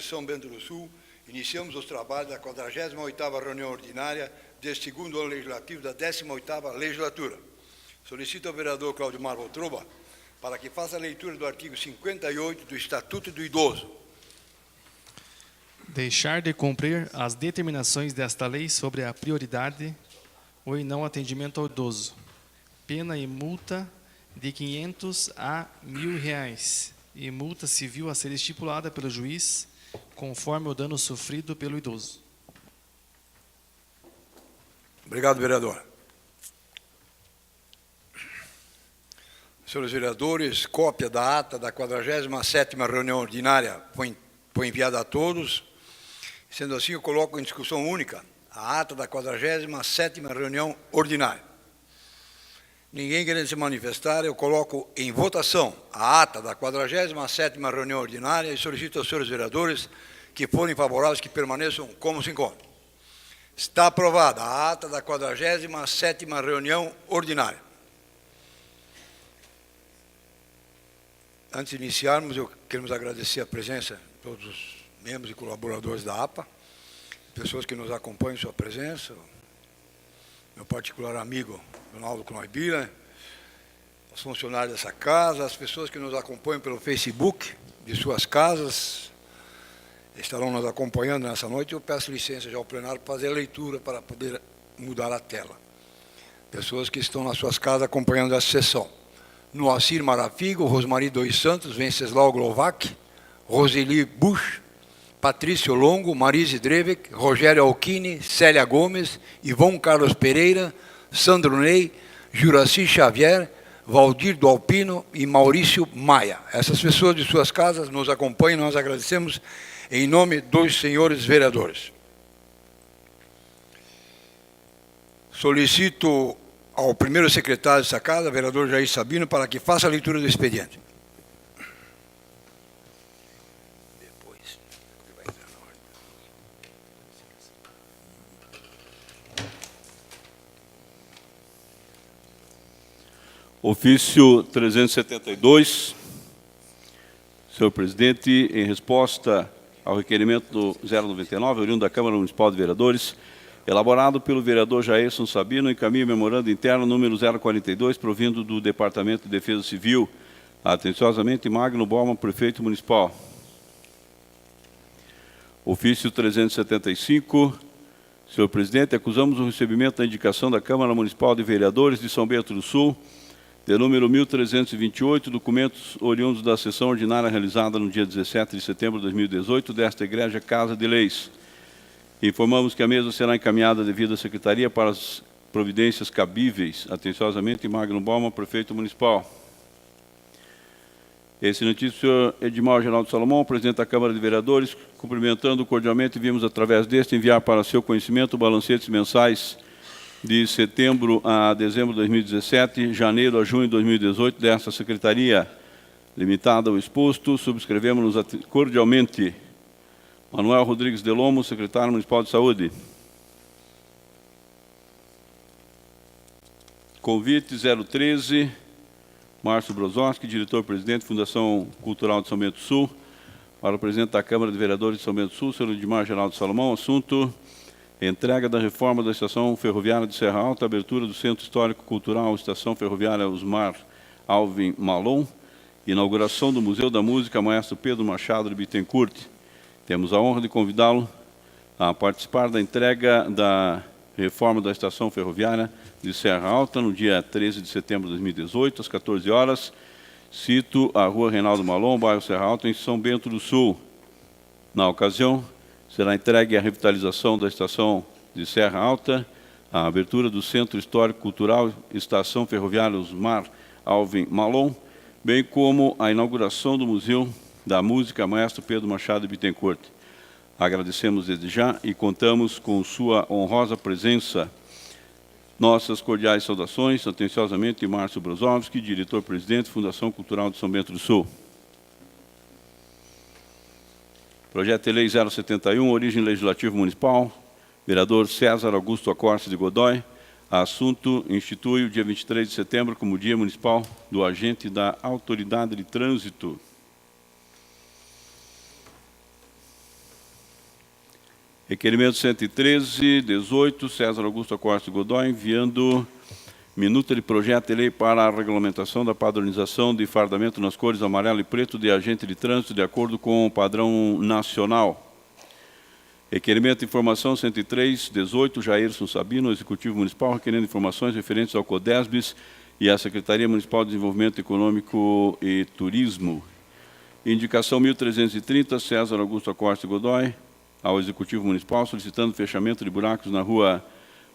de São Bento do Sul, iniciamos os trabalhos da 48ª reunião ordinária deste segundo ano legislativo da 18ª legislatura. Solicito ao vereador Cláudio Mar Voltroba para que faça a leitura do artigo 58 do Estatuto do Idoso. Deixar de cumprir as determinações desta lei sobre a prioridade ou não atendimento ao idoso. Pena e multa de 500 a R$1.000 e multa civil a ser estipulada pelo juiz conforme o dano sofrido pelo idoso. Obrigado, vereador. Senhores vereadores, cópia da ata da 47ª reunião ordinária foi enviada a todos. Sendo assim, eu coloco em discussão única a ata da 47ª reunião ordinária. Ninguém querendo se manifestar, eu coloco em votação a ata da 47ª reunião ordinária e solicito aos senhores vereadores que forem favoráveis que permaneçam como se encontram. Está aprovada a ata da 47ª reunião ordinária. Antes de iniciarmos, queremos agradecer a presença de todos os membros e colaboradores da APA, pessoas que nos acompanham em sua presença, meu particular amigo Ronaldo Cloibira, os funcionários dessa casa, as pessoas que nos acompanham pelo Facebook de suas casas, estarão nos acompanhando nessa noite. Eu peço licença já ao plenário para fazer a leitura para poder mudar a tela. Pessoas que estão nas suas casas acompanhando essa sessão. Noacir Marafigo, Rosmari dos Santos, Venceslau Glovac, Roseli Bush, Patrício Longo, Marise Drevek, Rogério Alquini, Célia Gomes, Ivon Carlos Pereira, Sandro Ney, Juraci Xavier, Valdir do Alpino e Maurício Maia. Essas pessoas de suas casas nos acompanham, nós agradecemos em nome dos senhores vereadores. Solicito ao primeiro secretário dessa casa, vereador Jair Sabino, para que faça a leitura do expediente. Ofício 372, senhor presidente, em resposta ao requerimento do 099, oriundo da Câmara Municipal de Vereadores, elaborado pelo vereador Jairson Sabino, encaminho memorando interno número 042, provindo do Departamento de Defesa Civil, atenciosamente Magno Bauman, prefeito municipal. Ofício 375, senhor presidente, acusamos o recebimento da indicação da Câmara Municipal de Vereadores de São Bento do Sul, de número 1328, documentos oriundos da sessão ordinária realizada no dia 17 de setembro de 2018 desta Igreja Casa de Leis. Informamos que a mesa será encaminhada devido à Secretaria para as providências cabíveis. Atenciosamente, Magno Bauman, prefeito municipal. Excelentíssimo senhor Edmar Geraldo Salomão, presidente da Câmara de Vereadores, cumprimentando cordialmente, vimos através deste enviar para seu conhecimento balancetes mensais de setembro a dezembro de 2017, janeiro a junho de 2018, desta Secretaria limitada ao exposto. Subscrevemos cordialmente Manuel Rodrigues de Lomo, secretário municipal de Saúde. Convite 013, Márcio Brozowski, diretor-presidente, Fundação Cultural de São Bento do Sul, para o presidente da Câmara de Vereadores de São Bento do Sul, senhor Edmar Geraldo Salomão, assunto: entrega da reforma da Estação Ferroviária de Serra Alta, abertura do Centro Histórico Cultural, Estação Ferroviária Osmar Alvim Malon, inauguração do Museu da Música Maestro Pedro Machado de Bittencourt. Temos a honra de convidá-lo a participar da entrega da reforma da Estação Ferroviária de Serra Alta, no dia 13 de setembro de 2018, às 14 horas. Cito a Rua Reinaldo Malon, bairro Serra Alta, em São Bento do Sul. Na ocasião, será entregue a revitalização da Estação de Serra Alta, a abertura do Centro Histórico Cultural, Estação Ferroviária Osmar Alvim Malon, bem como a inauguração do Museu da Música Maestro Pedro Machado de Bittencourt. Agradecemos desde já e contamos com sua honrosa presença. Nossas cordiais saudações, atenciosamente, Márcio Brozowski, diretor-presidente, Fundação Cultural de São Bento do Sul. Projeto de Lei 071, origem legislativo municipal, vereador César Augusto Acorce de Godoy. Assunto: institui o dia 23 de setembro como Dia Municipal do Agente da Autoridade de Trânsito. Requerimento 113/18, César Augusto Costa Godoy, enviando minuta de projeto de lei para a regulamentação da padronização de fardamento nas cores amarelo e preto de agente de trânsito de acordo com o padrão nacional. Requerimento de informação 103/18, Jairson Sabino, Executivo Municipal, requerendo informações referentes ao CODESBIS e à Secretaria Municipal de Desenvolvimento Econômico e Turismo. Indicação 1330, César Augusto Costa Godoy, ao Executivo Municipal, solicitando fechamento de buracos na rua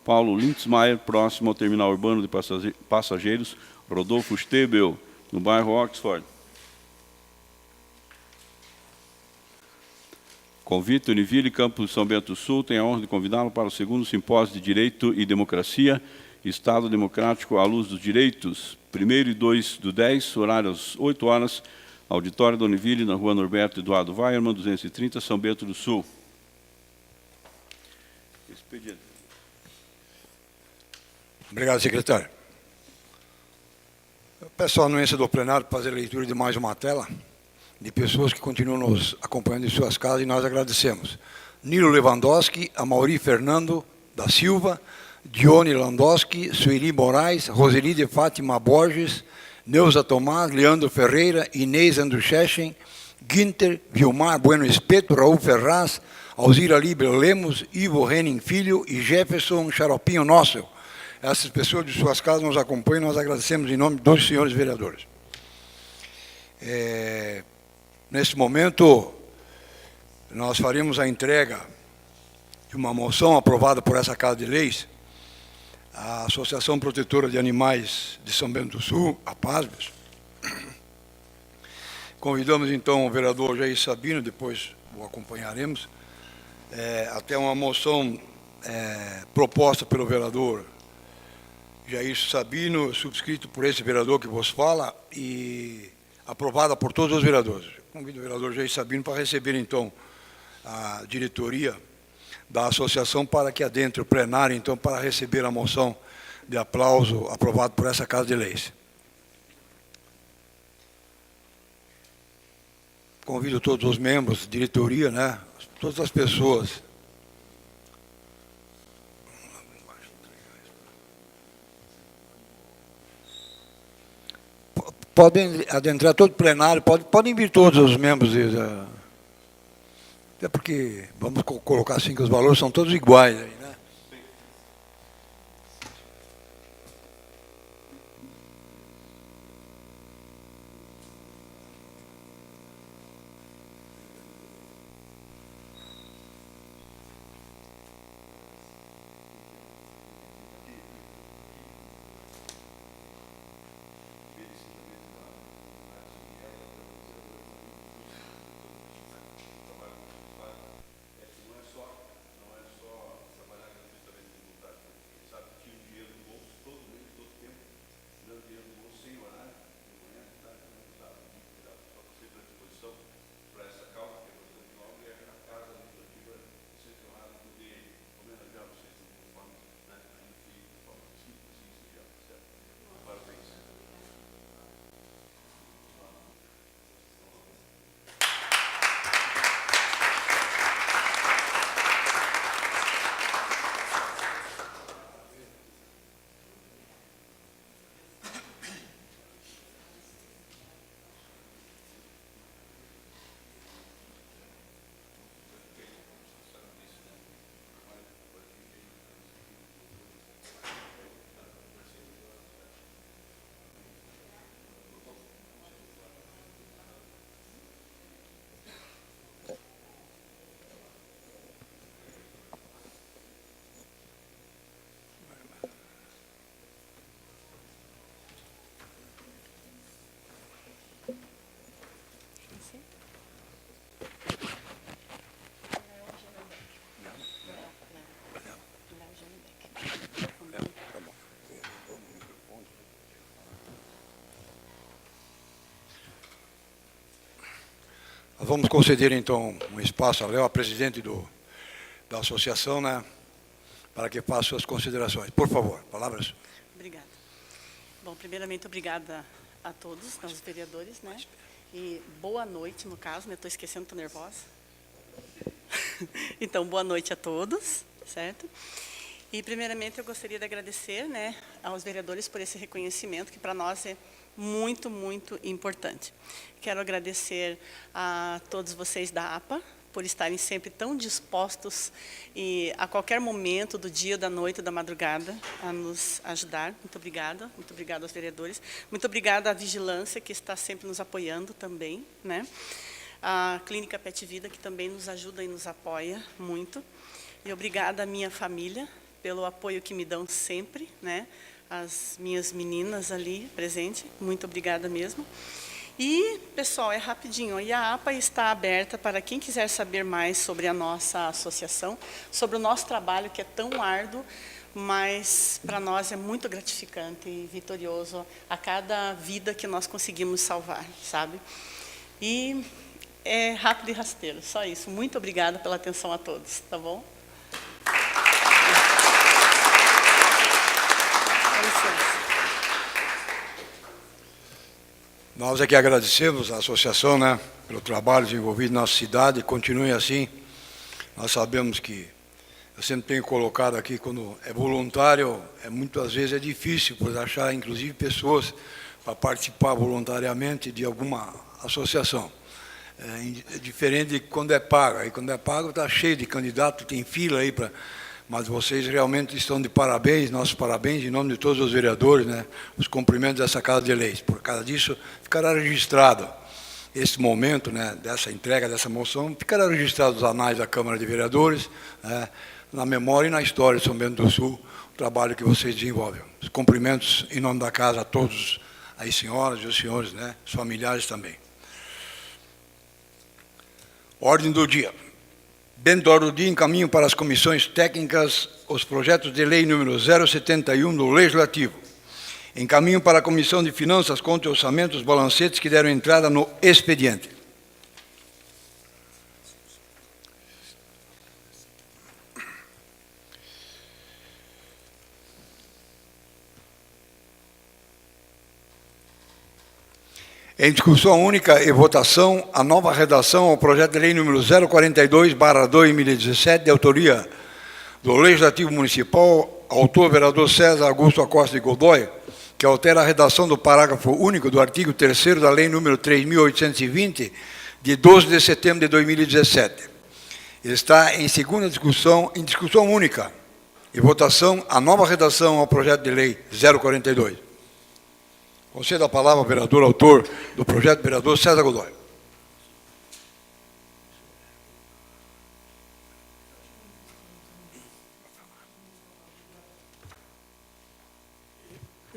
Paulo Lindsmaier, próximo ao terminal urbano de passageiros Rodolfo Stebel, no bairro Oxford. Convite Univille, Campus São Bento do Sul, tem a honra de convidá-lo para o segundo Simpósio de Direito e Democracia, Estado Democrático à Luz dos Direitos, 1º e 2/10, horário às 8 horas, auditório da Univille, na rua Norberto Eduardo Weiermann, 230, São Bento do Sul. Expediente. Obrigado, secretário. Eu peço a anuência do plenário para fazer a leitura de mais uma tela de pessoas que continuam nos acompanhando em suas casas e nós agradecemos. Nilo Lewandowski, Amaury Fernando da Silva, Dione Landowski, Sueli Moraes, Roseli de Fátima Borges, Neuza Tomás, Leandro Ferreira, Inês Andruchechen, Guinter, Vilmar Bueno Espeto, Raul Ferraz, Alzira Libre Lemos, Ivo Henning Filho e Jefferson Xaropinho Nossel. Essas pessoas de suas casas nos acompanham e nós agradecemos em nome dos senhores vereadores. Nesse momento, nós faremos a entrega de uma moção aprovada por essa Casa de Leis, a Associação Protetora de Animais de São Bento do Sul, a PASBES. Convidamos, então, o vereador Jair Sabino, depois o acompanharemos, até uma moção proposta pelo vereador Jair Sabino, subscrito por esse vereador que vos fala, e aprovada por todos os vereadores. Convido o vereador Jair Sabino para receber, então, a diretoria da associação para que adentre o plenário, então, para receber a moção de aplauso aprovada por essa Casa de Leis. Convido todos os membros, diretoria, né, todas as pessoas. Podem adentrar todo o plenário, podem vir todos os membros, até porque, vamos colocar assim, que os valores são todos iguais aí, né? Vamos conceder, então, um espaço a Léo, a presidente da associação, né, para que faça suas considerações. Por favor, palavras. Obrigada. Bom, primeiramente, obrigada a todos, aos vereadores, né? E boa noite, no caso, né? Estou esquecendo, estou nervosa. Então, boa noite a todos, certo? E, primeiramente, eu gostaria de agradecer, né, aos vereadores por esse reconhecimento, que para nós é muito, muito importante. Quero agradecer a todos vocês da APA, por estarem sempre tão dispostos e a qualquer momento do dia, da noite, da madrugada, a nos ajudar. Muito obrigada aos vereadores. Muito obrigada à vigilância, que está sempre nos apoiando também, né? A Clínica Pet Vida, que também nos ajuda e nos apoia muito. E obrigada à minha família, pelo apoio que me dão sempre, né? As minhas meninas ali presentes, muito obrigada mesmo. E, pessoal, é rapidinho, e a APA está aberta para quem quiser saber mais sobre a nossa associação, sobre o nosso trabalho, que é tão árduo, mas para nós é muito gratificante e vitorioso a cada vida que nós conseguimos salvar, sabe? E é rápido e rasteiro, só isso. Muito obrigada pela atenção a todos, tá bom? Com licença. Nós é que agradecemos à associação, né, pelo trabalho desenvolvido na nossa cidade, e continue assim. Nós sabemos que, eu sempre tenho colocado aqui, quando é voluntário, muitas vezes é difícil, por achar, inclusive, pessoas para participar voluntariamente de alguma associação. É diferente de quando é pago. Aí, quando é pago, está cheio de candidatos, tem fila aí para... Mas vocês realmente estão de parabéns, nossos parabéns, em nome de todos os vereadores, né, os cumprimentos dessa Casa de Leis. Por causa disso, ficará registrado esse momento, né, dessa entrega, dessa moção, ficará registrado nos anais da Câmara de Vereadores, né, na memória e na história de São Bento do Sul, o trabalho que vocês desenvolvem. Os cumprimentos em nome da Casa a todos, as senhoras e os senhores, né, os familiares também. Ordem do dia. Dentro da ordem do dia, encaminho para as comissões técnicas os projetos de lei número 071 do Legislativo. Encaminho para a Comissão de Finanças, Contas e Orçamentos os balancetes que deram entrada no expediente. Em discussão única e votação, a nova redação ao projeto de lei número 042/2017, de autoria do Legislativo Municipal, autor vereador César Augusto Acosta de Godoy, que altera a redação do parágrafo único do artigo 3º da lei número 3.820, de 12 de setembro de 2017. Está em segunda discussão, em discussão única e votação, a nova redação ao projeto de lei 042. Concedo a palavra ao vereador autor do projeto, vereador César Godoy.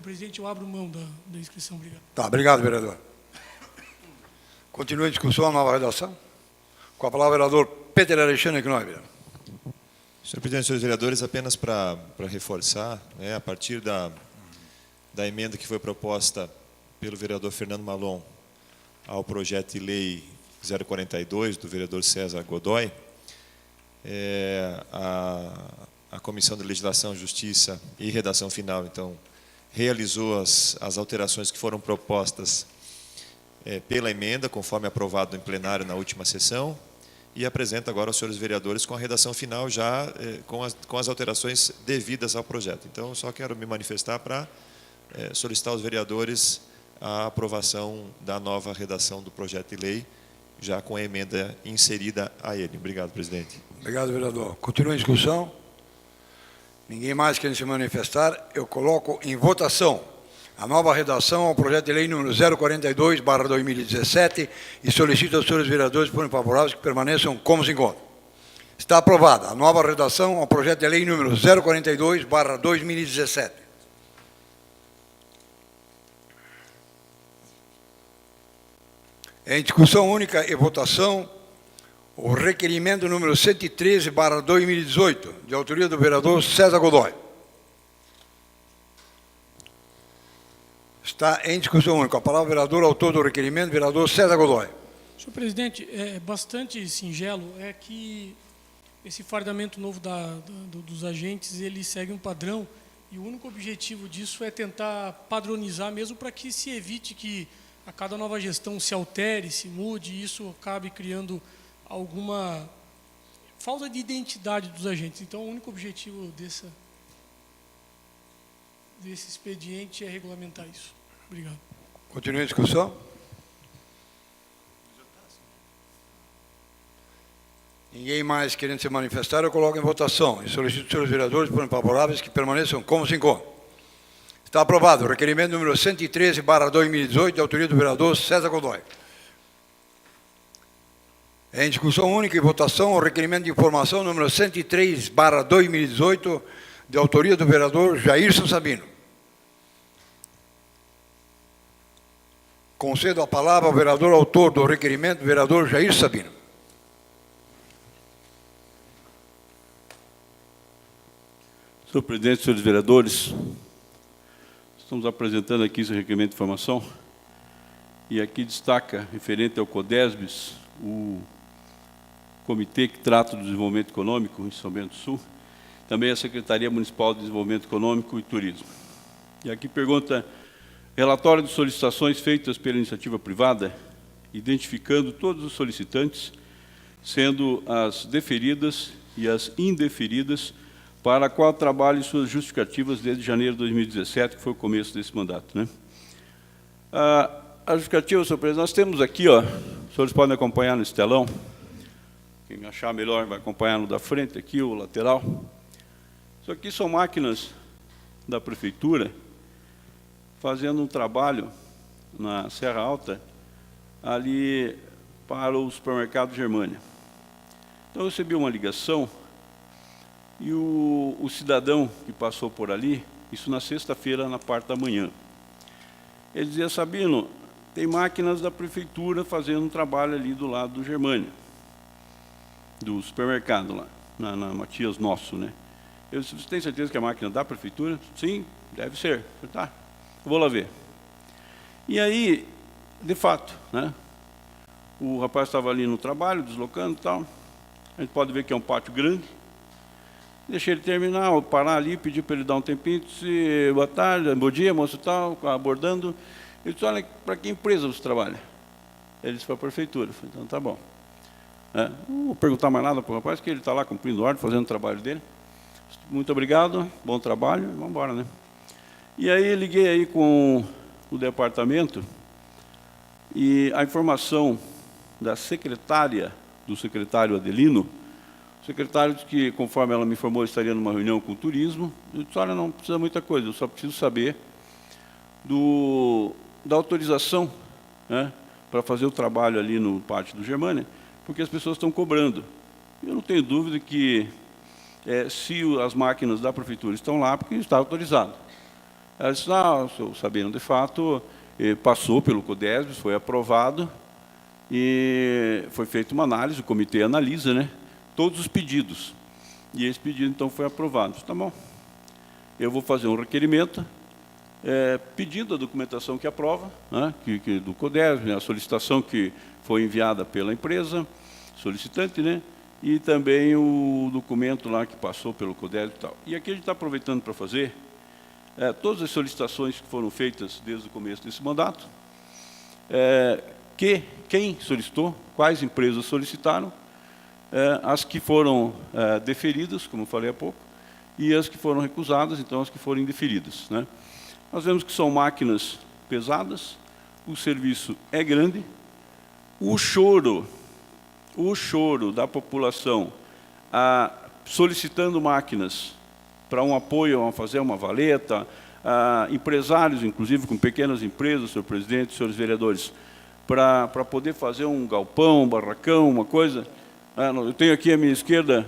Presidente, eu abro mão da inscrição. Obrigado. Tá, obrigado, vereador. Continua a discussão, a nova redação. Com a palavra, o vereador Peter Alexandre Knoy. Senhor presidente, senhores vereadores, apenas para reforçar, né, a partir da emenda que foi proposta pelo vereador Fernando Malon ao projeto de lei 042 do vereador César Godoy, a Comissão de Legislação, Justiça e Redação Final, então, realizou as alterações que foram propostas pela emenda, conforme aprovado em plenário na última sessão, e apresenta agora aos senhores vereadores com a redação final já com as alterações devidas ao projeto. Então, só quero me manifestar para solicitar aos vereadores a aprovação da nova redação do projeto de lei, já com a emenda inserida a ele. Obrigado, presidente. Obrigado, vereador. Continua a discussão. Ninguém mais quer se manifestar. Eu coloco em votação a nova redação ao projeto de lei número 042/2017 e solicito aos senhores vereadores, por favoráveis, que permaneçam como se encontram. Está aprovada a nova redação ao projeto de lei número 042/2017. Em discussão única e votação, o requerimento número 113/2018, de autoria do vereador César Godoy. Está em discussão única. A palavra, vereador, autor do requerimento, vereador César Godoy. Senhor presidente, é bastante singelo, é que esse fardamento novo dos agentes, ele segue um padrão, e o único objetivo disso é tentar padronizar, mesmo para que se evite que a cada nova gestão se altere, se mude, e isso acabe criando alguma falta de identidade dos agentes. Então, o único objetivo desse expediente é regulamentar isso. Obrigado. Continue a discussão. Ninguém mais querendo se manifestar, eu coloco em votação. E solicito aos senhores vereadores, por favoráveis, que permaneçam como se encontram. Está aprovado o requerimento número 113/2018, de autoria do vereador César Godoy. Em discussão única e votação, o requerimento de informação número 103/2018, de autoria do vereador Jairson Sabino. Concedo a palavra ao vereador autor do requerimento, vereador Jair Sabino. Senhor presidente, senhores vereadores, estamos apresentando aqui esse requerimento de informação e aqui destaca, referente ao CODESBES, o comitê que trata do desenvolvimento econômico em São Bento do Sul, também a Secretaria Municipal de Desenvolvimento Econômico e Turismo. E aqui pergunta: relatório de solicitações feitas pela iniciativa privada, identificando todos os solicitantes, sendo as deferidas e as indeferidas, para qual trabalho e suas justificativas desde janeiro de 2017, que foi o começo desse mandato, né? A justificativa, senhor presidente, nós temos aqui, ó, os senhores podem acompanhar nesse telão, quem achar melhor vai acompanhar no da frente, aqui, o lateral. Isso aqui são máquinas da prefeitura, fazendo um trabalho na Serra Alta, ali para o supermercado Germânia. Então, eu recebi uma ligação, e o cidadão que passou por ali, isso na sexta-feira, na parte da manhã, ele dizia: Sabino, tem máquinas da prefeitura fazendo um trabalho ali do lado do Germânia, do supermercado lá, na Matias Nosso, né? Eu disse: você tem certeza que é a máquina da prefeitura? Sim, deve ser. Eu, tá, vou lá ver. E aí, de fato, né, o rapaz estava ali no trabalho, deslocando e tal. A gente pode ver que é um pátio grande. Deixei ele terminar, eu parar ali, pedi para ele dar um tempinho, disse: boa tarde, bom dia, moço e tal, abordando. Ele disse: olha, para que empresa você trabalha? Ele disse: para a prefeitura. Eu falei: então tá bom. Não vou perguntar mais nada para o rapaz, que ele está lá cumprindo ordem, fazendo o trabalho dele. Muito obrigado, bom trabalho, vamos embora, né? E aí liguei aí com o departamento e a informação da secretária, do secretário Adelino, o secretário disse que, conforme ela me informou, estaria numa reunião com o turismo. Eu disse: olha, não precisa muita coisa, eu só preciso saber da autorização, né, para fazer o trabalho ali no pátio do Germânia, porque as pessoas estão cobrando. Eu não tenho dúvida que, se as máquinas da prefeitura estão lá, porque está autorizado. Ela disse: senhor Sabino, de fato, passou pelo CODESBES, foi aprovado, e foi feita uma análise, o comitê analisa, né, todos os pedidos. E esse pedido, então, foi aprovado. Tá bom. Eu vou fazer um requerimento, pedindo a documentação que aprova, né, do CODESBES, a solicitação que foi enviada pela empresa solicitante, né, e também o documento lá que passou pelo CODESBES e tal. E aqui a gente está aproveitando para fazer todas as solicitações que foram feitas desde o começo desse mandato, quem solicitou, quais empresas solicitaram, as que foram deferidas, como eu falei há pouco, e as que foram recusadas, então as que foram indeferidas, né? Nós vemos que são máquinas pesadas, o serviço é grande, o choro da população solicitando máquinas para um apoio a fazer uma valeta, empresários, inclusive com pequenas empresas, senhor presidente, senhores vereadores, para poder fazer um galpão, um barracão, uma coisa. Eu tenho aqui à minha esquerda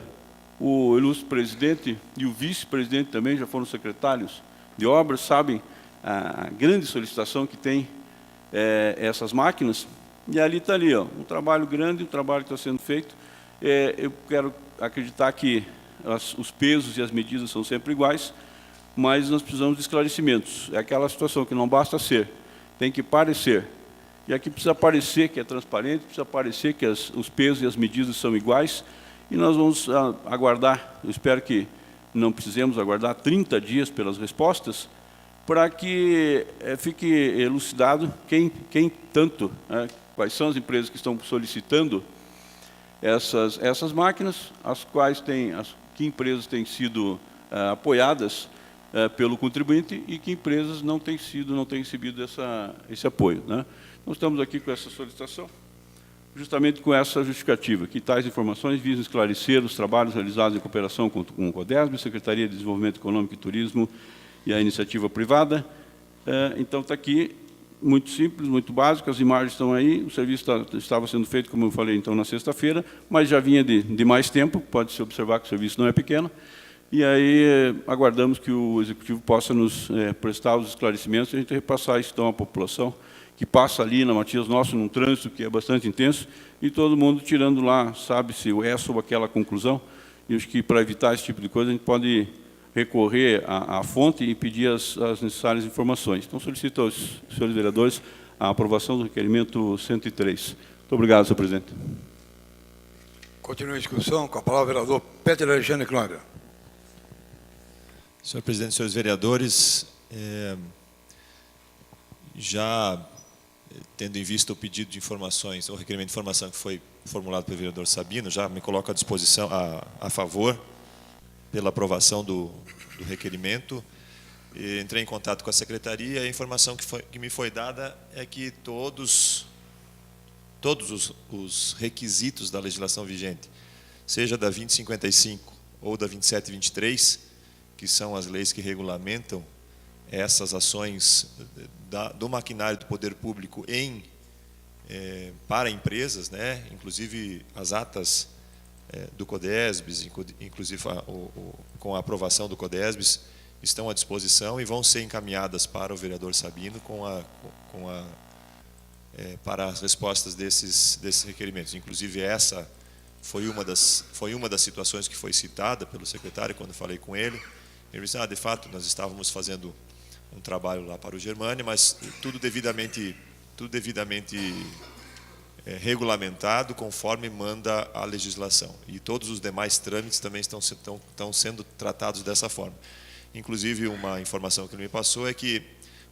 o ilustre presidente e o vice-presidente também, já foram secretários de obras, sabem a grande solicitação que tem essas máquinas. E ali está ali, ó, um trabalho grande, um trabalho que está sendo feito. Eu quero acreditar que os pesos e as medidas são sempre iguais, mas nós precisamos de esclarecimentos. É aquela situação que não basta ser, tem que parecer. E aqui precisa parecer que é transparente, precisa parecer que os pesos e as medidas são iguais, e nós vamos aguardar, eu espero que não precisemos aguardar 30 dias pelas respostas, para que fique elucidado quem tanto, quais são as empresas que estão solicitando essas máquinas, as quais que empresas têm sido apoiadas pelo contribuinte e que empresas não têm recebido esse apoio, né? Nós estamos aqui com essa solicitação, justamente com essa justificativa, que tais informações visam esclarecer os trabalhos realizados em cooperação com o CODESB, Secretaria de Desenvolvimento Econômico e Turismo e a iniciativa privada. Então, está aqui, muito simples, muito básico, as imagens estão aí, o serviço estava sendo feito, como eu falei, então, na sexta-feira, mas já vinha de mais tempo, pode-se observar que o serviço não é pequeno, e aí aguardamos que o Executivo possa nos prestar os esclarecimentos e a gente repassar isso, então, à população, que passa ali na Matias Nosso, num trânsito que é bastante intenso, e todo mundo tirando lá, sabe-se, sobre aquela conclusão, e acho que, para evitar esse tipo de coisa, a gente pode recorrer à fonte e pedir as necessárias informações. Então, solicito aos senhores vereadores a aprovação do requerimento 103. Muito obrigado, senhor presidente. Continua a discussão. Com a palavra o vereador Peter Alexandre Clóder. Senhor presidente, senhores vereadores, já tendo em vista o pedido de informações, ou requerimento de informação que foi formulado pelo vereador Sabino, já me coloco à disposição, a favor, pela aprovação do requerimento. Entrei em contato com a secretaria e a informação que me foi dada é que todos os requisitos da legislação vigente, seja da 2055 ou da 2723, que são as leis que regulamentam essas ações do maquinário do poder público para empresas, né? Inclusive as atas do CODESBs, inclusive com a aprovação do CODESBs, estão à disposição e vão ser encaminhadas para o vereador Sabino para as respostas desses requerimentos. Inclusive essa foi uma das situações que foi citada pelo secretário quando falei com ele. Ele disse: de fato, nós estávamos fazendo um trabalho lá para o Germânia, mas tudo devidamente regulamentado conforme manda a legislação. E todos os demais trâmites também estão sendo tratados dessa forma. Inclusive, uma informação que ele me passou é que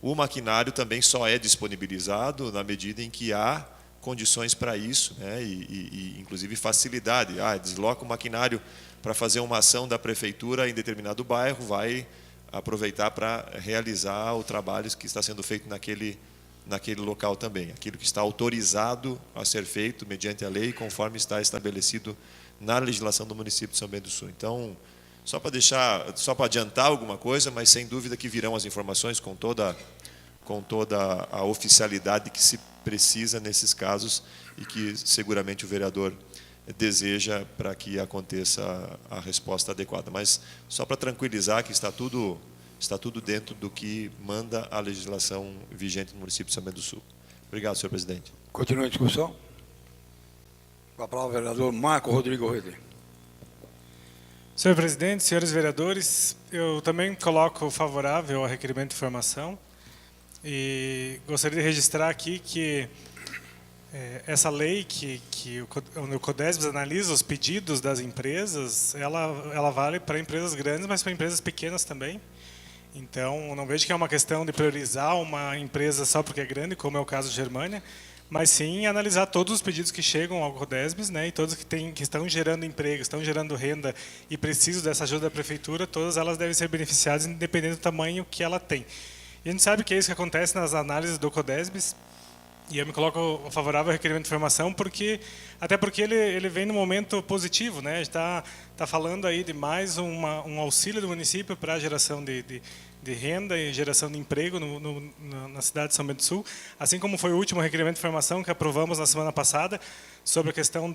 o maquinário também só é disponibilizado na medida em que há condições para isso, né? E inclusive facilidade. Desloca o maquinário para fazer uma ação da prefeitura em determinado bairro, vai aproveitar para realizar o trabalho que está sendo feito naquele local também. Aquilo que está autorizado a ser feito mediante a lei, conforme está estabelecido na legislação do município de São Bento do Sul. Então, só para adiantar alguma coisa, mas sem dúvida que virão as informações com toda a oficialidade que se precisa nesses casos e que seguramente o vereador deseja para que aconteça a resposta adequada. Mas só para tranquilizar que está tudo dentro do que manda a legislação vigente no município de São Bento do Sul. Obrigado, senhor presidente. Continua a discussão. Com a palavra o vereador Marco Rodrigo Rede. Senhor presidente, senhores vereadores, eu também coloco favorável ao requerimento de informação e gostaria de registrar aqui que essa lei que o CODESB analisa os pedidos das empresas, ela vale para empresas grandes, mas para empresas pequenas também. Então, não vejo que é uma questão de priorizar uma empresa só porque é grande, como é o caso de Germânia, mas sim analisar todos os pedidos que chegam ao CODESB, né, e todos que estão gerando emprego, estão gerando renda e precisam dessa ajuda da prefeitura, todas elas devem ser beneficiadas, independente do tamanho que ela tem. E a gente sabe que é isso que acontece nas análises do CODESB, e eu me coloco favorável ao requerimento de informação, até porque ele vem no momento positivo, né? A gente está falando aí de mais um auxílio do município para a geração de renda e geração de emprego na cidade de São Bento do Sul, assim como foi o último requerimento de informação que aprovamos na semana passada, sobre a questão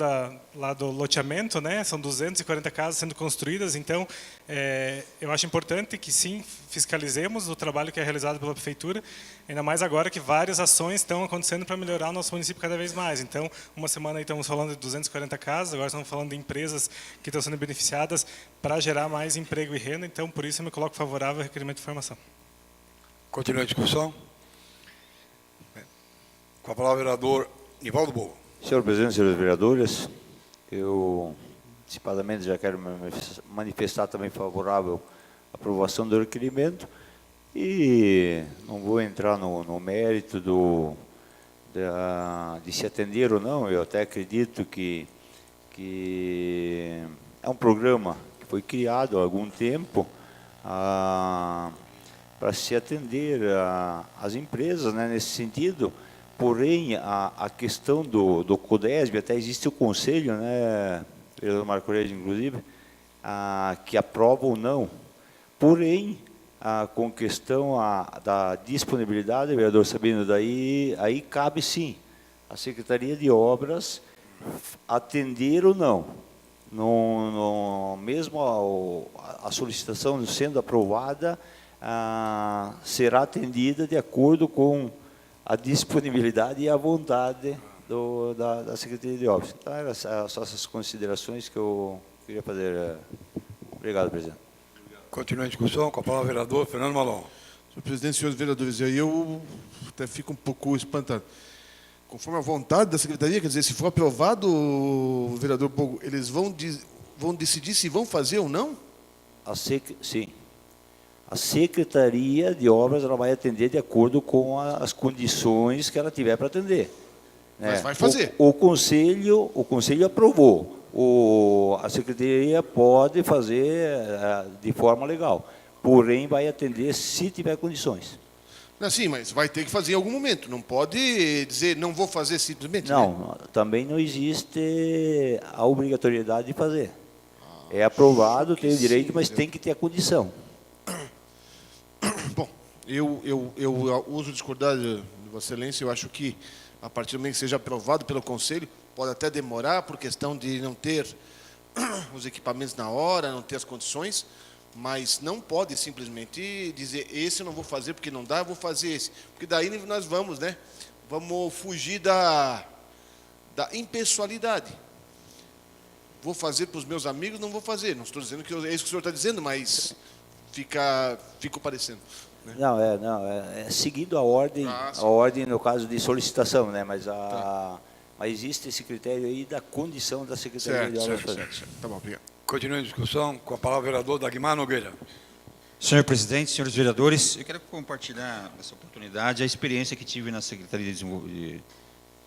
lá do loteamento, né? São 240 casas sendo construídas, então eu acho importante que sim, fiscalizemos o trabalho que é realizado pela prefeitura, ainda mais agora que várias ações estão acontecendo para melhorar o nosso município cada vez mais. Então, uma semana aí estamos falando de 240 casas, agora estamos falando de empresas que estão sendo beneficiadas para gerar mais emprego e renda, então por isso eu me coloco favorável ao requerimento de informação. Continua a discussão. Com a palavra o vereador Nivaldo Boa. Senhor presidente, senhores vereadores, eu antecipadamente já quero manifestar também favorável à aprovação do requerimento e não vou entrar no mérito de se atender ou não. Eu até acredito que que é um programa que foi criado há algum tempo para se atender às empresas, né, nesse sentido. Porém, a questão do CODESB, até existe o conselho, né, vereador Marco Aurélio, inclusive, que aprova ou não. Porém, com questão da disponibilidade, vereador Sabino, aí cabe sim a Secretaria de Obras atender ou não. Mesmo a solicitação sendo aprovada, será atendida de acordo com a disponibilidade e a vontade da Secretaria de Obras. Então, eram só essas considerações que eu queria fazer. Obrigado, presidente. Continua a discussão, com a palavra o vereador Fernando Malon. Senhor presidente, senhores vereadores, eu até fico um pouco espantado. Conforme a vontade da secretaria, quer dizer, se for aprovado, vereador Pogo, eles vão decidir se vão fazer ou não? Sim. A Secretaria de Obras ela vai atender de acordo com as condições que ela tiver para atender. Mas vai fazer. O conselho aprovou. A Secretaria pode fazer de forma legal, porém vai atender se tiver condições. Sim, mas vai ter que fazer em algum momento. Não pode dizer, não vou fazer simplesmente. Não, né? Também não existe a obrigatoriedade de fazer. É aprovado, tem o direito, mas tem que ter a condição. Bom, eu uso discordar de Vossa Excelência. Eu acho que, a partir do momento que seja aprovado pelo Conselho, pode até demorar por questão de não ter os equipamentos na hora, não ter as condições, mas não pode simplesmente dizer, esse eu não vou fazer porque não dá, eu vou fazer esse. Porque daí nós vamos fugir da impessoalidade. Vou fazer para os meus amigos, não vou fazer. Não estou dizendo que é isso que o senhor está dizendo, mas fico parecendo. Né? Não, é seguindo a ordem no caso de solicitação, né? Mas existe esse critério aí da condição da Secretaria de Obras fazer. Certo. Tá bom, obrigado. Continua a discussão, com a palavra o vereador Dagmar Nogueira. Senhor presidente, senhores vereadores, eu quero compartilhar nessa oportunidade a experiência que tive na Secretaria de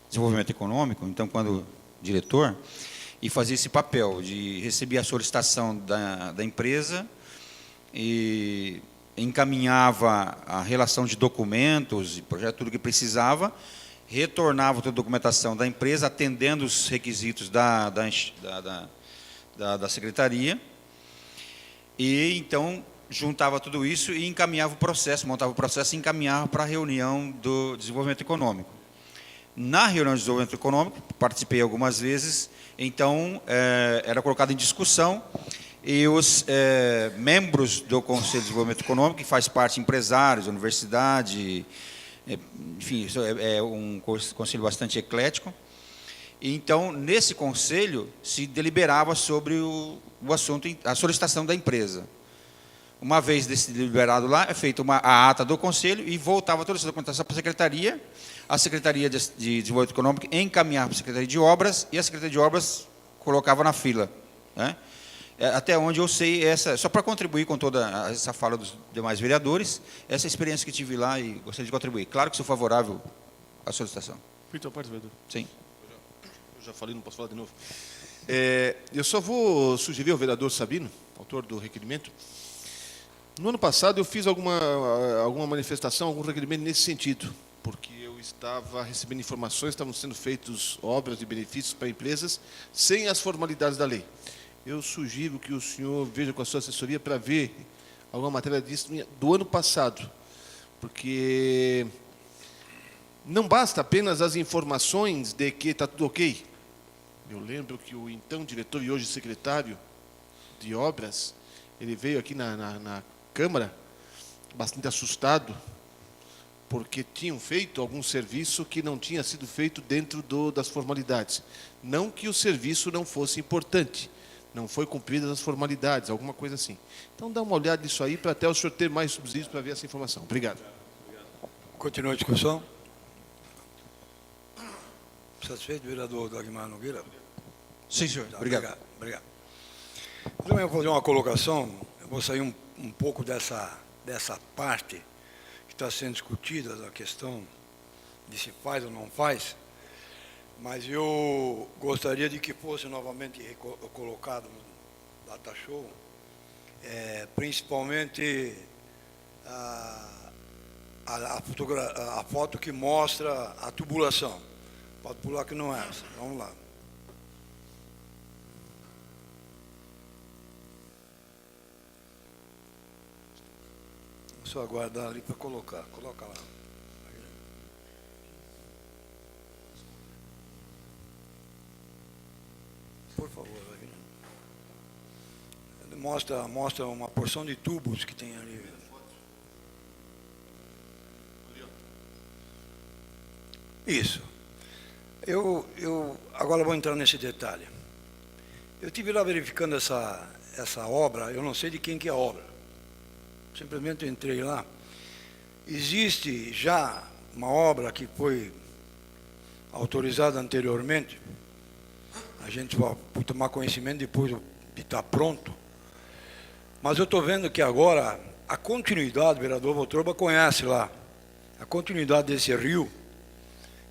Desenvolvimento Econômico, então, quando diretor, e fazia esse papel de receber a solicitação da empresa e encaminhava a relação de documentos e projeto, tudo que precisava, retornava toda a documentação da empresa, atendendo os requisitos da secretaria, e então juntava tudo isso e encaminhava o processo, montava o processo e encaminhava para a reunião do desenvolvimento econômico. Na reunião de desenvolvimento econômico, participei algumas vezes, então era colocado em discussão, e os membros do Conselho de Desenvolvimento Econômico, que faz parte empresários, universidade, enfim, é um conselho bastante eclético. Então, nesse conselho, se deliberava sobre o assunto, a solicitação da empresa. Uma vez deliberado lá, é feita a ata do conselho e voltava toda essa documentação para a Secretaria de Desenvolvimento Econômico encaminhava para a Secretaria de Obras e a Secretaria de Obras colocava na fila. Né? Até onde eu sei, só para contribuir com toda essa fala dos demais vereadores, essa experiência que tive lá e gostaria de contribuir. Claro que sou favorável à solicitação. Feito a parte, vereador. Sim. Eu já falei, não posso falar de novo. Eu só vou sugerir ao vereador Sabino, autor do requerimento. No ano passado eu fiz alguma manifestação, algum requerimento nesse sentido, porque eu estava recebendo informações, estavam sendo feitas obras de benefícios para empresas sem as formalidades da lei. Eu sugiro que o senhor veja com a sua assessoria para ver alguma matéria disso do ano passado, porque não basta apenas as informações de que está tudo ok. Eu lembro que o então diretor e hoje secretário de obras, ele veio aqui na Câmara bastante assustado, porque tinham feito algum serviço que não tinha sido feito dentro das formalidades. Não que o serviço não fosse importante, não foi cumpridas as formalidades, alguma coisa assim. Então, dá uma olhada nisso aí, para até o senhor ter mais subsídios para ver essa informação. Obrigado. Continua a discussão. Satisfeito, vereador Dagmar Nogueira? Sim, senhor. Tá, Obrigado. Obrigado. Eu também vou fazer uma colocação, eu vou sair um pouco dessa parte que está sendo discutida, da questão de se faz ou não faz. Mas eu gostaria de que fosse novamente colocado no Data Show, principalmente a foto que mostra a tubulação. Pode pular que não é essa. Vamos lá. Só aguardar ali para colocar. Coloca lá. Por favor, vai vir. Mostra uma porção de tubos que tem ali. Isso. Eu agora vou entrar nesse detalhe. Eu estive lá verificando essa obra, eu não sei de quem que é a obra. Simplesmente eu entrei lá. Existe já uma obra que foi autorizada anteriormente. A gente vai tomar conhecimento depois de estar pronto. Mas eu estou vendo que agora a continuidade, o vereador Votroba conhece lá, a continuidade desse rio,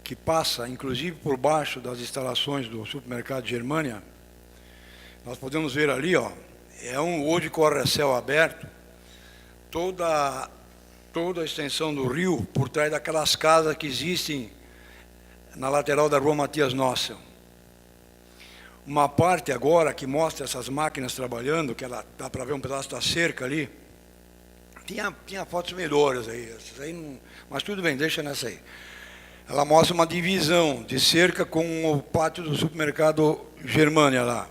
que passa, inclusive, por baixo das instalações do supermercado Germânia. Nós podemos ver ali, ó, hoje corre a céu aberto, toda a extensão do rio, por trás daquelas casas que existem na lateral da rua Matias Nossel. Uma parte agora que mostra essas máquinas trabalhando, que dá para ver um pedaço da cerca ali. Tinha fotos melhores aí, essas aí não, mas tudo bem, deixa nessa aí. Ela mostra uma divisão de cerca com o pátio do supermercado Germânia lá.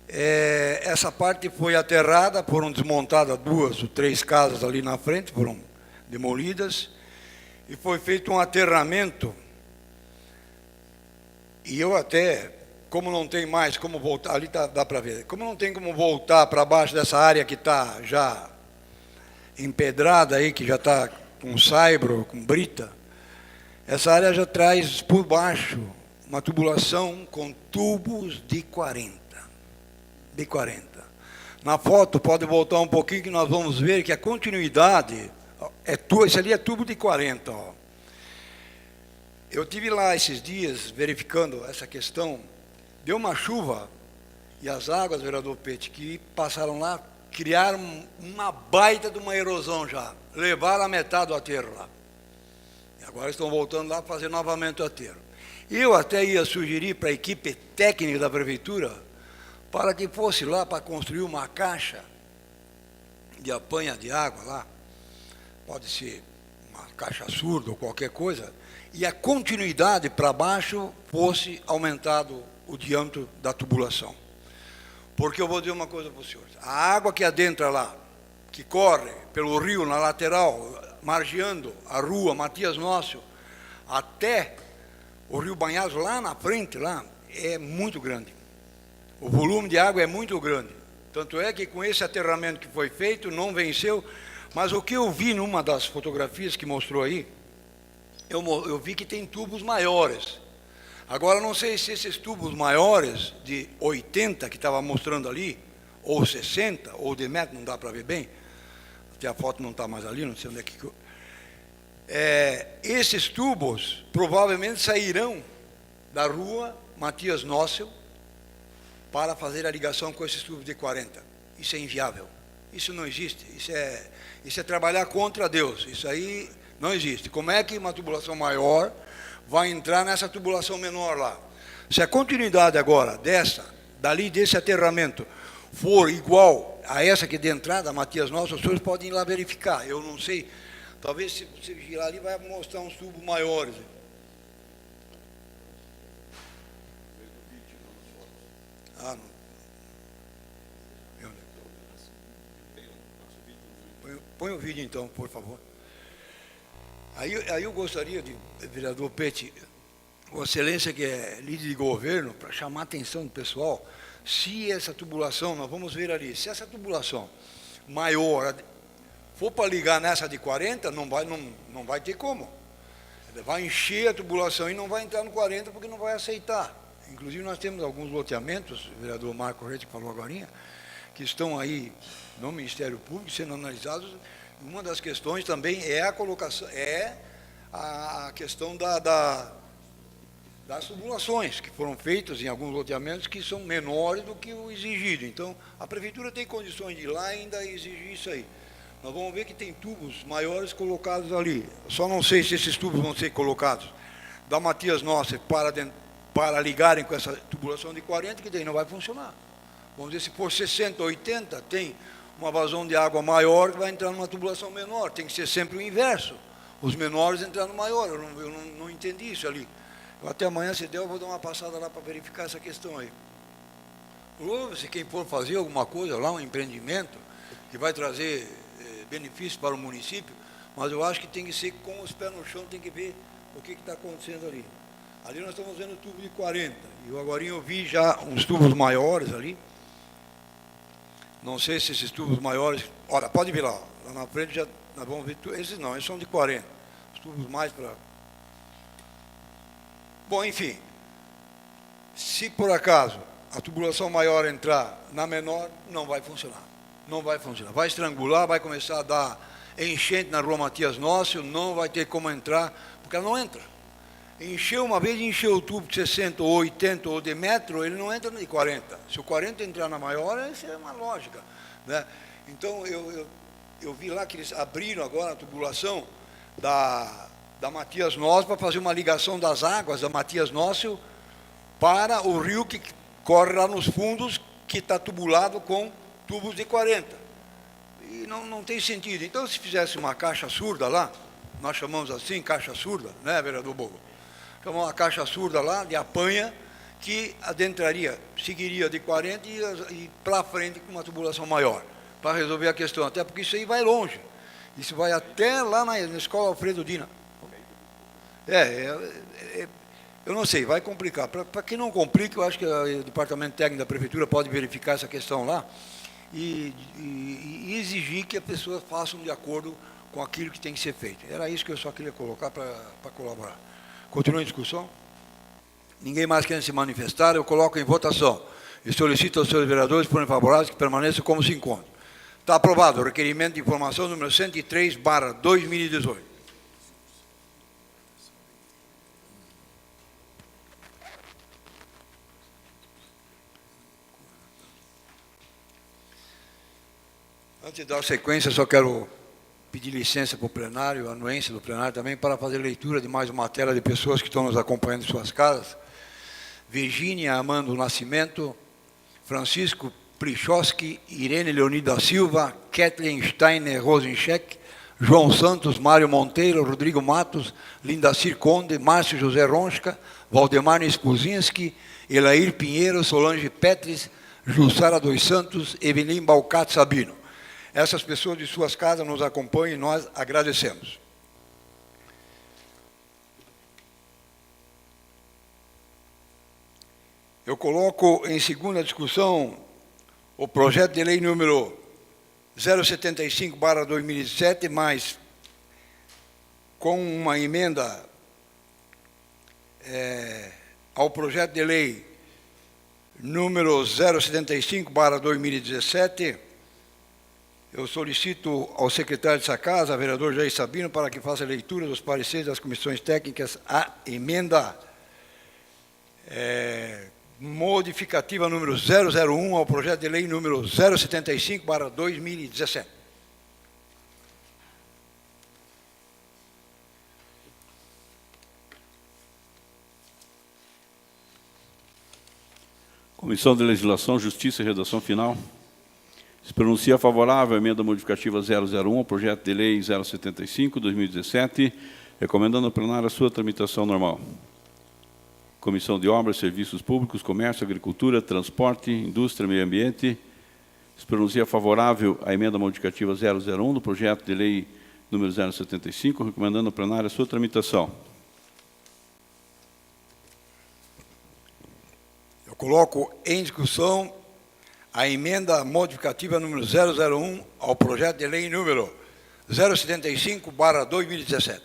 Essa parte foi aterrada, foram desmontadas 2 ou 3 casas ali na frente, foram demolidas, e foi feito um aterramento. E eu até, como não tem mais como voltar, ali dá para ver, como não tem como voltar para baixo dessa área que está já empedrada aí, que já está com saibro, com brita, essa área já traz por baixo uma tubulação com tubos de 40. De 40. Na foto, pode voltar um pouquinho que nós vamos ver que a continuidade, esse ali é tubo de 40. Ó. Eu estive lá esses dias verificando essa questão, deu uma chuva e as águas, vereador Pete, que passaram lá, criaram uma baita de uma erosão já, levaram a metade do aterro lá. E agora estão voltando lá para fazer novamente o aterro. Eu até ia sugerir para a equipe técnica da prefeitura, para que fosse lá para construir uma caixa de apanha de água lá, pode ser uma caixa surda ou qualquer coisa, e a continuidade para baixo fosse aumentado o diâmetro da tubulação. Porque eu vou dizer uma coisa para os senhores, a água que adentra lá, que corre pelo rio na lateral, margeando a rua Matias Nossel, até o rio Banhados lá na frente, lá, é muito grande. O volume de água é muito grande. Tanto é que com esse aterramento que foi feito, não venceu. Mas o que eu vi numa das fotografias que mostrou aí, eu vi que tem tubos maiores. Agora, não sei se esses tubos maiores, de 80 que estava mostrando ali, ou 60, ou de metro, não dá para ver bem, até a foto não está mais ali, não sei onde é que... esses tubos provavelmente sairão da rua Matias Nossel, para fazer a ligação com esses tubos de 40. Isso é inviável. Isso não existe. Isso é trabalhar contra Deus. Isso aí não existe. Como é que uma tubulação maior vai entrar nessa tubulação menor lá? Se a continuidade agora desse aterramento, for igual a essa que de entrada, Matias Nossel, os senhores podem ir lá verificar. Eu não sei. Talvez se você girar ali, vai mostrar uns tubos maiores. Ah, não. Põe o vídeo então, por favor. Aí eu gostaria de, vereador Pete, Vossa Excelência, que é líder de governo, para chamar a atenção do pessoal, se essa tubulação, nós vamos ver ali, se essa tubulação maior for para ligar nessa de 40, não vai ter como. Ele vai encher a tubulação e não vai entrar no 40 porque não vai aceitar. Inclusive, nós temos alguns loteamentos, o vereador Marco Rete falou agora, que estão aí no Ministério Público sendo analisados. Uma das questões também é a colocação, a questão das tubulações que foram feitas em alguns loteamentos que são menores do que o exigido. Então, a prefeitura tem condições de ir lá e ainda exigir isso aí. Nós vamos ver que tem tubos maiores colocados ali. Só não sei se esses tubos vão ser colocados da Matias Nossa para ligarem com essa tubulação de 40, que daí não vai funcionar. Vamos dizer, se for 60, 80, tem uma vazão de água maior que vai entrar numa tubulação menor. Tem que ser sempre o inverso. Os menores entrar no maior. Eu não entendi isso ali. Eu até amanhã, se der, eu vou dar uma passada lá para verificar essa questão aí. Se quem for fazer alguma coisa lá, um empreendimento, que vai trazer benefício para o município, mas eu acho que tem que ser com os pés no chão, tem que ver o que está acontecendo ali. Ali nós estamos vendo tubo de 40, e eu agora eu vi já uns tubos maiores ali. Não sei se esses tubos maiores... Olha, pode vir lá, lá na frente já nós vamos ver... Esses não, esses são de 40. Os tubos mais para... Bom, enfim, se por acaso a tubulação maior entrar na menor, não vai funcionar. Não vai funcionar. Vai estrangular, vai começar a dar enchente na rua Matias Nócio, não vai ter como entrar, porque ela não entra. Encheu uma vez, encheu o tubo de 60 ou 80 ou de metro, ele não entra de 40. Se o 40 entrar na maior, essa é uma lógica, né? Então, eu vi lá que eles abriram agora a tubulação da Matias Nócio para fazer uma ligação das águas da Matias Nócio para o rio que corre lá nos fundos, que está tubulado com tubos de 40. E não tem sentido. Então, se fizesse uma caixa surda lá, nós chamamos assim, caixa surda, né, vereador Bogo? Chamamos uma caixa surda lá, de apanha, que adentraria, seguiria de 40 e para frente com uma tubulação maior, para resolver a questão. Até porque isso aí vai longe. Isso vai até lá na escola Alfredo Dina. Eu não sei, vai complicar. Para que não complique, eu acho que o departamento técnico da prefeitura pode verificar essa questão lá e exigir que as pessoas façam de acordo com aquilo que tem que ser feito. Era isso que eu só queria colocar para colaborar. Continua em discussão? Ninguém mais quer se manifestar, eu coloco em votação. E solicito aos senhores vereadores, por favoráveis, que permaneçam como se encontram. Está aprovado o requerimento de informação número 103/2018. Antes de dar sequência, só quero pedir licença para o plenário, a anuência do plenário também, para fazer leitura de mais uma tela de pessoas que estão nos acompanhando em suas casas. Virgínia Amando Nascimento, Francisco Plichowski, Irene Leonida Silva, Kathleen Steiner Rosencheck, João Santos, Mário Monteiro, Rodrigo Matos, Lindacir Conde, Márcio José Ronchka, Valdemar Spuzinski, Elair Pinheiro, Solange Petris, Jussara dos Santos, Evelyn Balcat Sabino. Essas pessoas de suas casas nos acompanham e nós agradecemos. Eu coloco em segunda discussão o projeto de lei número 075/2007, mas com uma emenda ao projeto de lei número 075/2017, eu solicito ao secretário dessa casa, vereador Jair Sabino, para que faça a leitura dos pareceres das comissões técnicas à emenda modificativa número 001 ao projeto de lei número 075/2017. Comissão de Legislação, Justiça e Redação Final. Se pronuncia favorável à emenda modificativa 001 ao projeto de lei 075/2017, recomendando ao plenário a sua tramitação normal. Comissão de Obras, Serviços Públicos, Comércio, Agricultura, Transporte, Indústria e Meio Ambiente. Se pronuncia favorável à emenda modificativa 001 do projeto de lei número 075, recomendando ao plenário a sua tramitação. Eu coloco em discussão a emenda modificativa número 001 ao projeto de lei número 075/2017.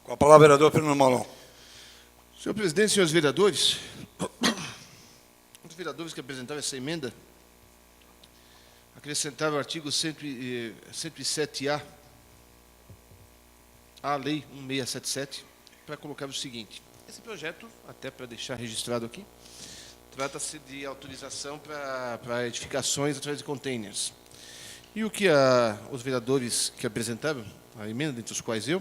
Com a palavra, vereador Fernando Malon. Senhor presidente, senhores vereadores, outros vereadores que apresentaram essa emenda acrescentaram o artigo 107A à Lei 1677 para colocar o seguinte: esse projeto, até para deixar registrado aqui, trata-se de autorização para edificações através de containers. E o que os vereadores que apresentaram a emenda, dentre os quais eu,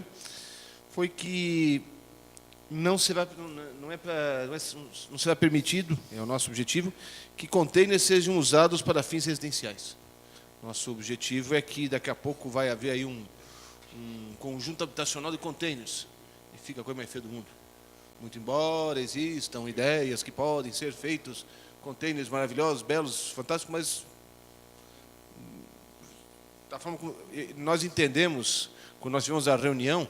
foi que não será permitido, é o nosso objetivo, que containers sejam usados para fins residenciais. Nosso objetivo é que daqui a pouco vai haver aí um conjunto habitacional de containers, e fica a coisa mais feia do mundo. Muito embora existam ideias que podem ser feitos, containers maravilhosos, belos, fantásticos, mas da forma como nós entendemos, quando nós tivemos a reunião,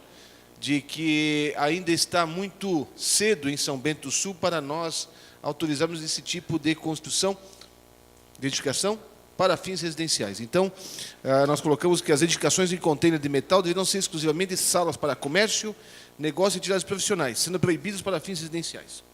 de que ainda está muito cedo em São Bento do Sul para nós autorizarmos esse tipo de construção, de edificação, para fins residenciais. Então, nós colocamos que as edificações em container de metal deverão ser exclusivamente salas para comércio, negócio e atividades profissionais, sendo proibidos para fins residenciais.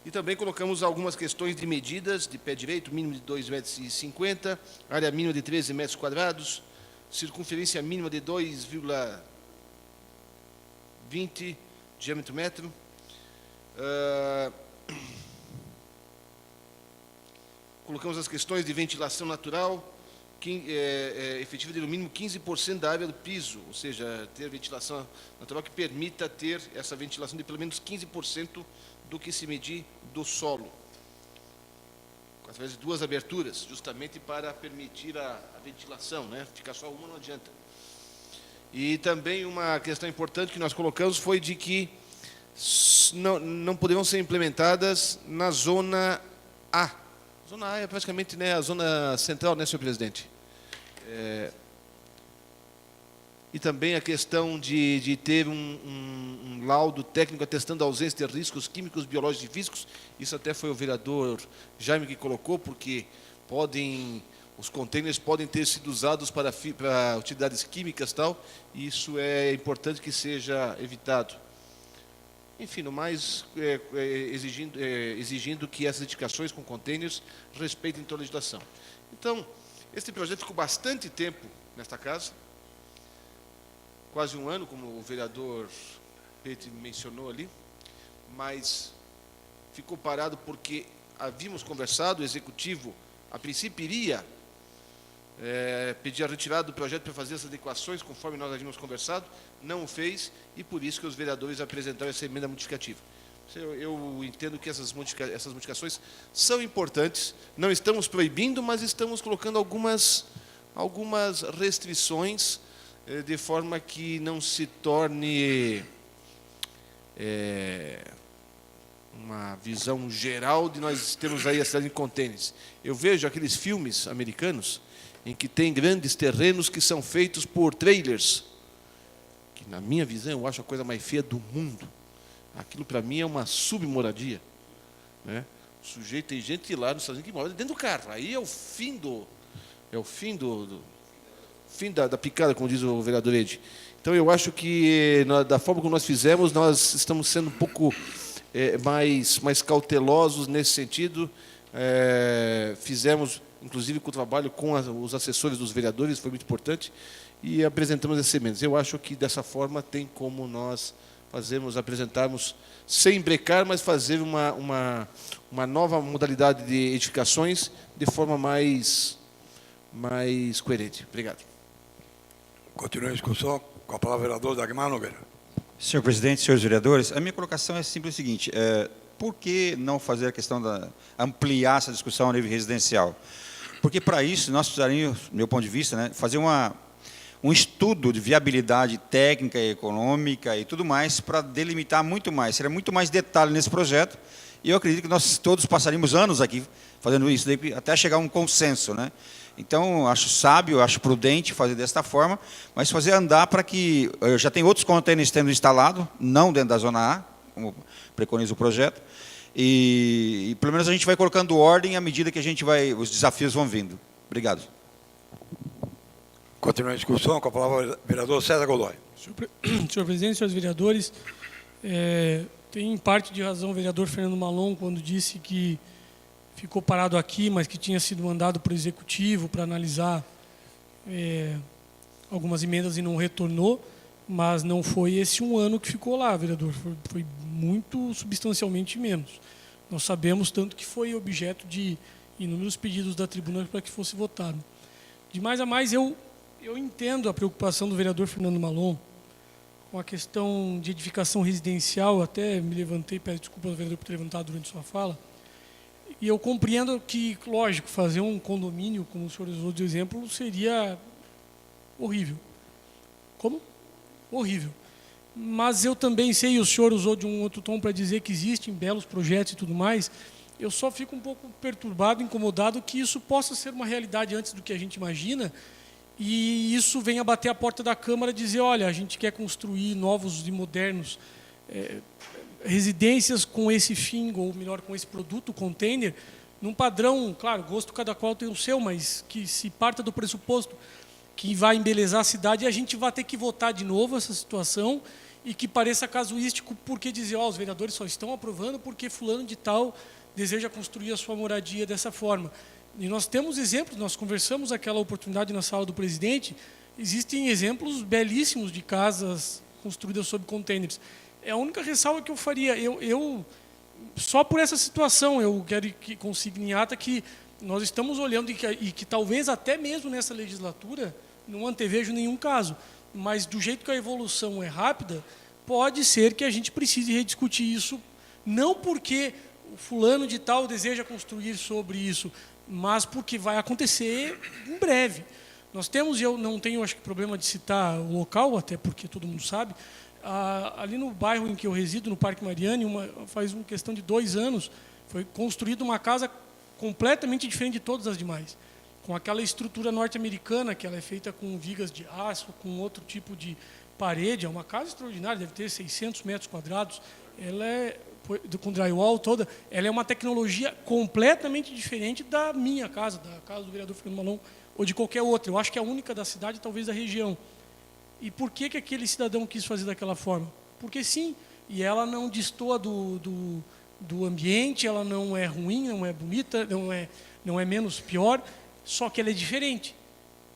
E também colocamos algumas questões de medidas de pé direito, mínimo de 2,50 metros, área mínima de 13 metros quadrados, circunferência mínima de 2,20 diâmetro metro, colocamos as questões de ventilação natural, efetiva de no mínimo 15% da área do piso, ou seja, ter ventilação natural que permita ter essa ventilação de pelo menos 15% do que se medir do solo, através de 2 aberturas, justamente para permitir a ventilação, né? Ficar só uma não adianta. E também uma questão importante que nós colocamos foi de que não poderiam ser implementadas na zona A. Zona A é praticamente, né, a zona central, né, senhor presidente? E também a questão de ter um laudo técnico atestando a ausência de riscos químicos, biológicos e físicos. Isso até foi o vereador Jaime que colocou, porque os containers podem ter sido usados para utilidades químicas e tal, e isso é importante que seja evitado. Enfim, no mais, exigindo que essas edificações com containers respeitem toda a legislação. Então, esse projeto ficou bastante tempo nesta casa, quase um ano, como o vereador Petri mencionou ali, mas ficou parado porque havíamos conversado, o executivo, a princípio, iria pedir a retirada do projeto para fazer essas adequações, conforme nós havíamos conversado, não o fez, e por isso que os vereadores apresentaram essa emenda modificativa. Eu entendo que essas modificações são importantes, não estamos proibindo, mas estamos colocando algumas restrições, de forma que não se torne uma visão geral de nós termos aí a cidade em contêineres. Eu vejo aqueles filmes americanos em que tem grandes terrenos que são feitos por trailers, que na minha visão eu acho a coisa mais feia do mundo. Aquilo para mim é uma submoradia, né? O sujeito, tem gente lá nos Estados Unidos que mora dentro do carro. Aí é o fim da picada, como diz o vereador Ed. Então, eu acho que, da forma como nós fizemos, nós estamos sendo um pouco mais cautelosos nesse sentido. Fizemos, inclusive, com o trabalho com os assessores dos vereadores, foi muito importante, e apresentamos essas emendas. Eu acho que, dessa forma, tem como nós apresentarmos, sem brecar, mas fazer uma nova modalidade de edificações de forma mais coerente. Obrigado. Continua a discussão. Com a palavra, o vereador Dagmar Nogueira. Senhor presidente, senhores vereadores, a minha colocação é simples o seguinte: por que não fazer a questão ampliar essa discussão ao nível residencial? Porque, para isso, nós precisaríamos, do meu ponto de vista, né, fazer um estudo de viabilidade técnica e econômica e tudo mais, para delimitar muito mais, seria muito mais detalhe nesse projeto, e eu acredito que nós todos passaríamos anos aqui fazendo isso, até chegar a um consenso, né? Então, acho sábio, acho prudente fazer desta forma, mas fazer andar para que... Já tem outros contêineres sendo instalados, não dentro da Zona A, como preconiza o projeto, e pelo menos a gente vai colocando ordem à medida que os desafios vão vindo. Obrigado. Continua a discussão. Com a palavra, o vereador César Godoy. Senhor presidente, senhores vereadores, tem parte de razão o vereador Fernando Malon quando disse que ficou parado aqui, mas que tinha sido mandado para o Executivo para analisar algumas emendas e não retornou, mas não foi esse um ano que ficou lá, vereador, foi muito substancialmente menos. Nós sabemos tanto que foi objeto de inúmeros pedidos da tribuna para que fosse votado. De mais a mais, eu entendo a preocupação do vereador Fernando Malon com a questão de edificação residencial, até me levantei, peço desculpa ao vereador por ter levantado durante sua fala, e eu compreendo que, lógico, fazer um condomínio, como o senhor usou de exemplo, seria horrível. Como? Horrível. Mas eu também sei, e o senhor usou de um outro tom para dizer que existem belos projetos e tudo mais, eu só fico um pouco perturbado, incomodado que isso possa ser uma realidade antes do que a gente imagina, e isso venha bater a porta da Câmara e dizer, olha, a gente quer construir novos e modernos residências com esse fim, ou melhor, com esse produto, container, num padrão, claro, gosto cada qual tem o seu, mas que se parta do pressuposto que vai embelezar a cidade, e a gente vai ter que votar de novo essa situação, e que pareça casuístico, porque dizer, os vereadores só estão aprovando porque fulano de tal deseja construir a sua moradia dessa forma. E nós temos exemplos, nós conversamos aquela oportunidade na sala do presidente, existem exemplos belíssimos de casas construídas sob containers. É a única ressalva que eu faria. Eu só por essa situação, eu quero que consiga em ata que nós estamos olhando e que talvez até mesmo nessa legislatura não antevejo nenhum caso, mas do jeito que a evolução é rápida, pode ser que a gente precise rediscutir isso, não porque o fulano de tal deseja construir sobre isso, mas porque vai acontecer em breve. Nós temos, e eu não tenho, acho que, problema de citar o local, até porque todo mundo sabe, ali no bairro em que eu resido, no Parque Mariane, faz uma questão de 2 anos, foi construída uma casa completamente diferente de todas as demais, com aquela estrutura norte-americana, que ela é feita com vigas de aço, com outro tipo de parede, é uma casa extraordinária, deve ter 600 metros quadrados, ela é com drywall toda, ela é uma tecnologia completamente diferente da minha casa, da casa do vereador Fernando Malon, ou de qualquer outra. Eu acho que é a única da cidade, talvez da região. E por que aquele cidadão quis fazer daquela forma? Porque sim, e ela não destoa do ambiente, ela não é ruim, não é bonita, não é menos pior, só que ela é diferente.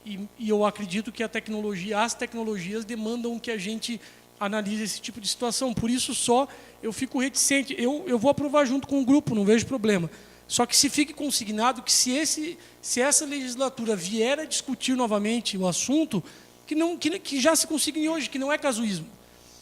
E eu acredito que as tecnologias demandam que a gente analise esse tipo de situação. Por isso só eu fico reticente. Eu vou aprovar junto com o grupo, não vejo problema. Só que se fique consignado que se essa legislatura vier a discutir novamente o assunto, que já se consigne hoje, que não é casuísmo.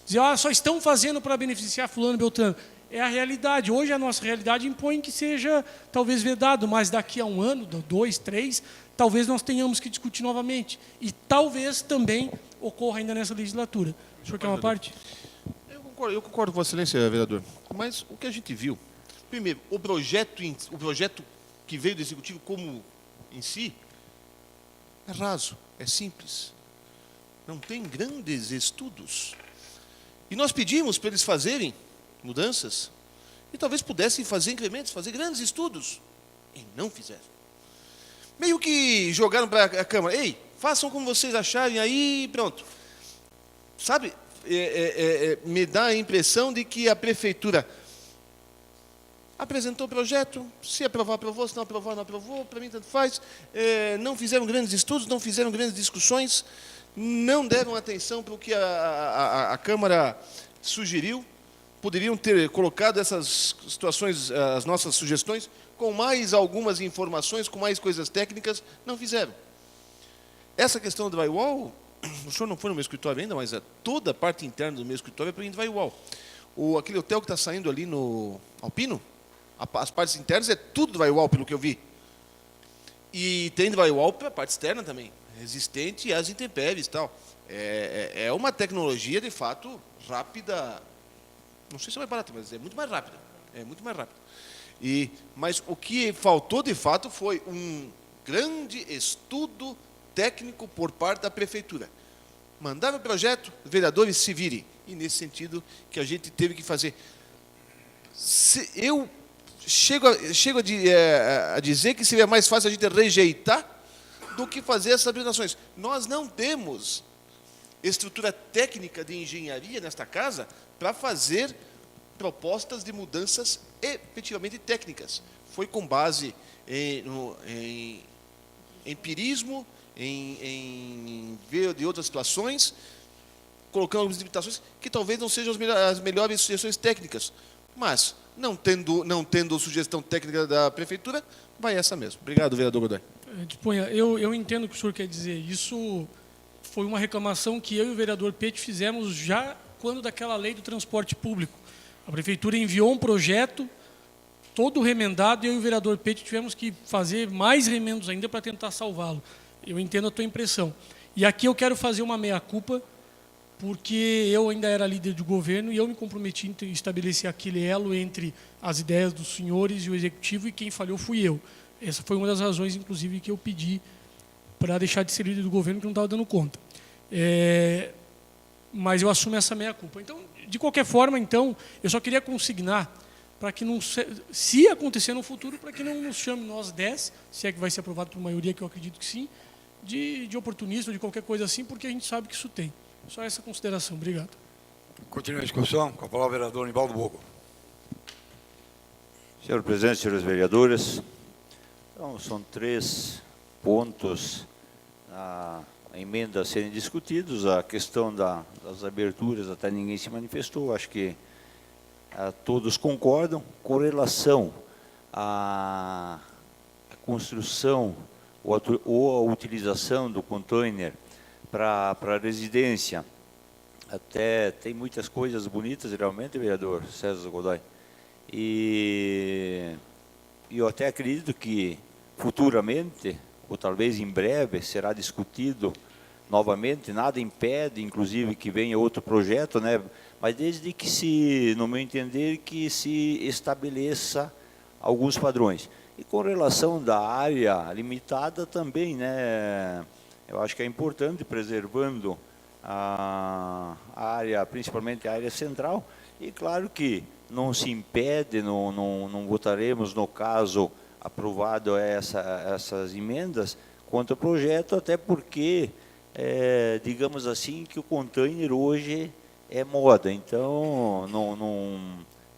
Dizer, só estão fazendo para beneficiar fulano e beltrano. É a realidade. Hoje a nossa realidade impõe que seja talvez vedado, mas daqui a 1 ano, 2, 3, talvez nós tenhamos que discutir novamente. E talvez também ocorra ainda nessa legislatura. O senhor quer uma parte? Eu concordo com Vossa Excelência, vereador. Mas o que a gente viu, primeiro, o projeto que veio do Executivo como em si, é raso, é simples. Não tem grandes estudos. E nós pedimos para eles fazerem mudanças e talvez pudessem fazer incrementos, fazer grandes estudos. E não fizeram. Meio que jogaram para a Câmara. Ei, façam como vocês acharem aí e pronto. Sabe, me dá a impressão de que a Prefeitura apresentou o projeto, se aprovar, aprovou, se não aprovar, não aprovou, para mim tanto faz. Não fizeram grandes estudos, não fizeram grandes discussões, não deram atenção para o que a Câmara sugeriu. Poderiam ter colocado essas situações, as nossas sugestões, com mais algumas informações, com mais coisas técnicas, não fizeram. Essa questão do drywall, o senhor não foi no meu escritório ainda, mas toda a parte interna do meu escritório é para drywall. Aquele hotel que está saindo ali no Alpino, as partes internas é tudo drywall, pelo que eu vi. E tem drywall para a parte externa também, resistente às intempéries e tal. É uma tecnologia, de fato, rápida. Não sei se é mais barata, mas é muito mais rápida. É muito mais rápida. Mas o que faltou, de fato, foi um grande estudo técnico por parte da Prefeitura. Mandava o projeto, os vereadores se virem. E nesse sentido que a gente teve que fazer. Eu chego a dizer que seria mais fácil a gente rejeitar do que fazer essas habilitações. Nós não temos estrutura técnica de engenharia nesta casa para fazer propostas de mudanças efetivamente técnicas. foi com base em empirismo, em ver de outras situações, colocando algumas limitações que talvez não sejam as melhores sugestões técnicas, mas não tendo sugestão técnica da prefeitura, vai essa mesmo. Obrigado, vereador Godoy. Disponha, eu entendo o que o senhor quer dizer. Isso foi uma reclamação que eu e o vereador Pete fizemos já quando daquela lei do transporte público. A prefeitura enviou um projeto todo remendado e eu e o vereador Pete tivemos que fazer mais remendos ainda para tentar salvá-lo. Eu entendo a tua impressão. E aqui eu quero fazer uma meia-culpa, porque eu ainda era líder do governo e eu me comprometi em estabelecer aquele elo entre as ideias dos senhores e o executivo, e quem falhou fui eu. Essa foi uma das razões, inclusive, que eu pedi para deixar de ser líder do governo, que não estava dando conta. Mas eu assumo essa meia-culpa. Então, de qualquer forma, então, eu só queria consignar para que, não, se acontecer no futuro, para que não nos chame nós 10, se é que vai ser aprovado por maioria, que eu acredito que sim, de oportunista ou de qualquer coisa assim, porque a gente sabe que isso tem. Só essa consideração. Obrigado. Continua a discussão. Com a palavra o vereador Nivaldo Bogo. Senhor presidente, senhores vereadores, então, são 3 pontos na emenda a serem discutidos. A questão das aberturas, até ninguém se manifestou, acho que todos concordam. Com relação à construção ou a utilização do container para residência, até tem muitas coisas bonitas, realmente, vereador César Godoy. E eu até acredito que futuramente, ou talvez em breve, será discutido novamente. Nada impede, inclusive, que venha outro projeto, né? Mas desde que no meu entender, que se estabeleça alguns padrões. E com relação da área limitada também, né? Eu acho que é importante, preservando a área, principalmente a área central. E claro que não se impede, não votaremos, no caso aprovado essas emendas contra o projeto, até porque, digamos assim, que o container hoje é moda. Então,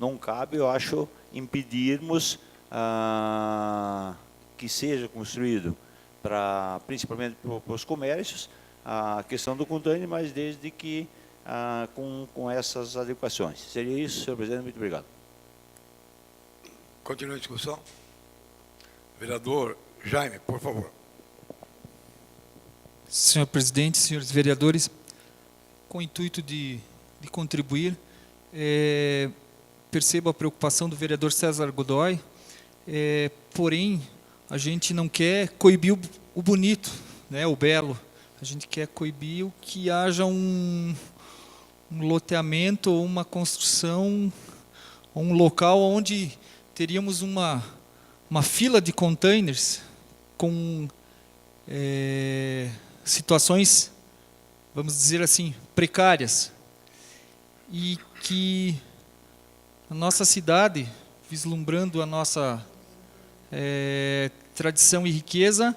não cabe, eu acho, impedirmos que seja construído, principalmente para os comércios, a questão do container, mas desde que com essas adequações. Seria isso, senhor presidente. Muito obrigado. Continua a discussão. Vereador Jaime, por favor. Senhor presidente, senhores vereadores, com o intuito de contribuir, percebo a preocupação do vereador César Godoy, porém, a gente não quer coibir o bonito, né, o belo. A gente quer coibir o que haja um loteamento ou uma construção, um local onde teríamos uma fila de containers com situações, vamos dizer assim, precárias, e que a nossa cidade, vislumbrando a nossa tradição e riqueza,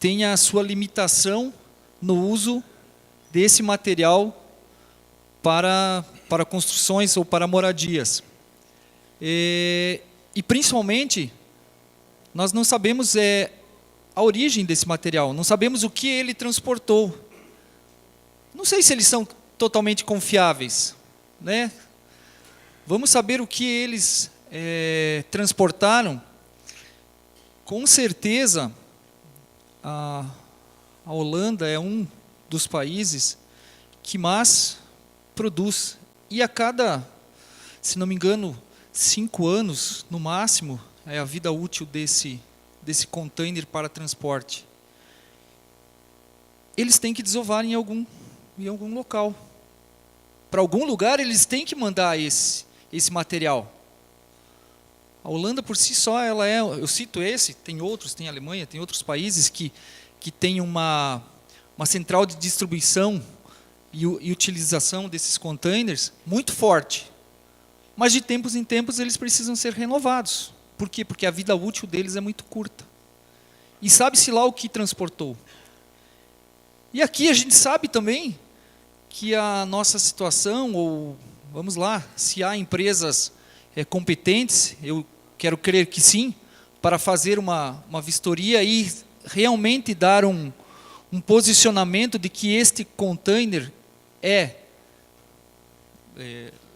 tenha a sua limitação no uso desse material para construções ou para moradias. E principalmente, nós não sabemos a origem desse material, não sabemos o que ele transportou. Não sei se eles são totalmente confiáveis, né? Vamos saber o que eles transportaram. Com certeza, a Holanda é um dos países que mais produz. E a cada, se não me engano, 5 anos, no máximo, é a vida útil desse container para transporte. Eles têm que desovar em algum local. Para algum lugar, eles têm que mandar esse material. A Holanda, por si só, eu cito tem outros, tem a Alemanha, tem outros países que têm uma central de distribuição e utilização desses containers muito forte. Mas de tempos em tempos eles precisam ser renovados. Por quê? Porque a vida útil deles é muito curta. E sabe-se lá o que transportou. E aqui a gente sabe também que a nossa situação, ou vamos lá, se há empresas competentes, eu quero crer que sim, para fazer uma vistoria e realmente dar um posicionamento de que este container é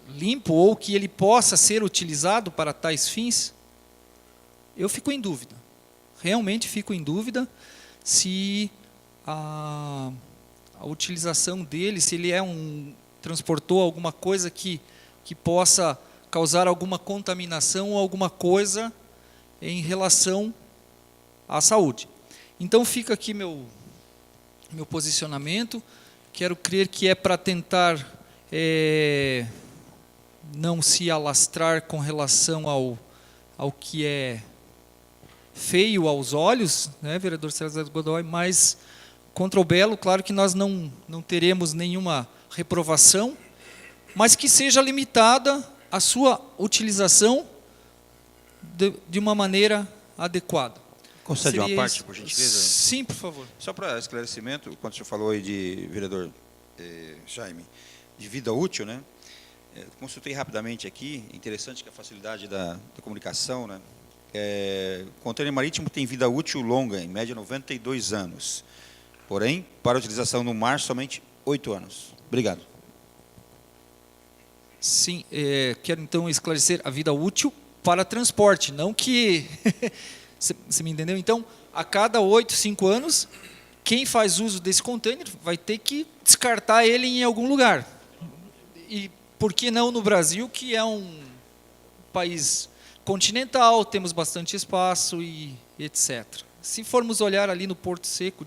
limpo ou que ele possa ser utilizado para tais fins, eu fico em dúvida. Realmente fico em dúvida se a utilização dele, se ele transportou alguma coisa que possa causar alguma contaminação ou alguma coisa em relação à saúde. Então fica aqui meu posicionamento. Quero crer que é para tentar não se alastrar com relação ao que é feio aos olhos, né, vereador César Godoy, mas contra o belo, claro que nós não teremos nenhuma reprovação, mas que seja limitada a sua utilização de uma maneira adequada. Concede uma Seria parte, isso? por gentileza? Sim, por favor. Só para esclarecimento, quando o senhor falou aí de, vereador Jaime, de vida útil, né? Consultei rapidamente aqui, interessante que a facilidade da comunicação, né? O container marítimo tem vida útil longa, em média 92 anos. Porém, para utilização no mar, somente 8 anos. Obrigado. Sim, quero então esclarecer a vida útil para transporte, não que... Você me entendeu? Então, a cada 5 anos, quem faz uso desse container vai ter que descartar ele em algum lugar. E por que não no Brasil, que é um país continental, temos bastante espaço e etc. Se formos olhar ali no Porto Seco,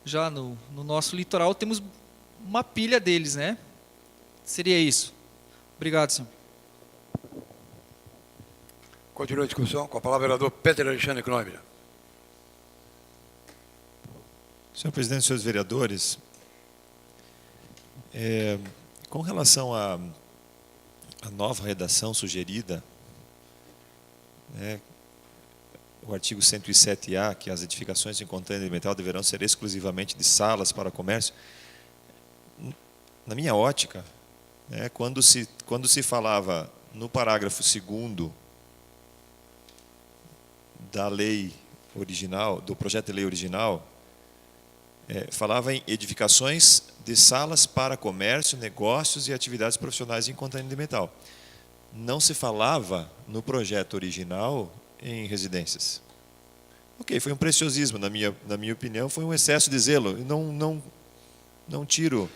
já no nosso litoral, temos uma pilha deles, né? Seria isso. Obrigado, senhor. Continua a discussão. Com a palavra, vereador Peter Alexandre Knoebel. Senhor presidente, senhores vereadores, com relação à nova redação sugerida, né, o artigo 107A, que as edificações em container de metal deverão ser exclusivamente de salas para comércio, na minha ótica, né, quando se falava no parágrafo 2º da lei original, do projeto de lei original, falava em edificações de salas para comércio, negócios e atividades profissionais em container de metal. Não se falava no projeto original em residências. Ok, foi um preciosismo, na minha opinião, foi um excesso de zelo. Não tiro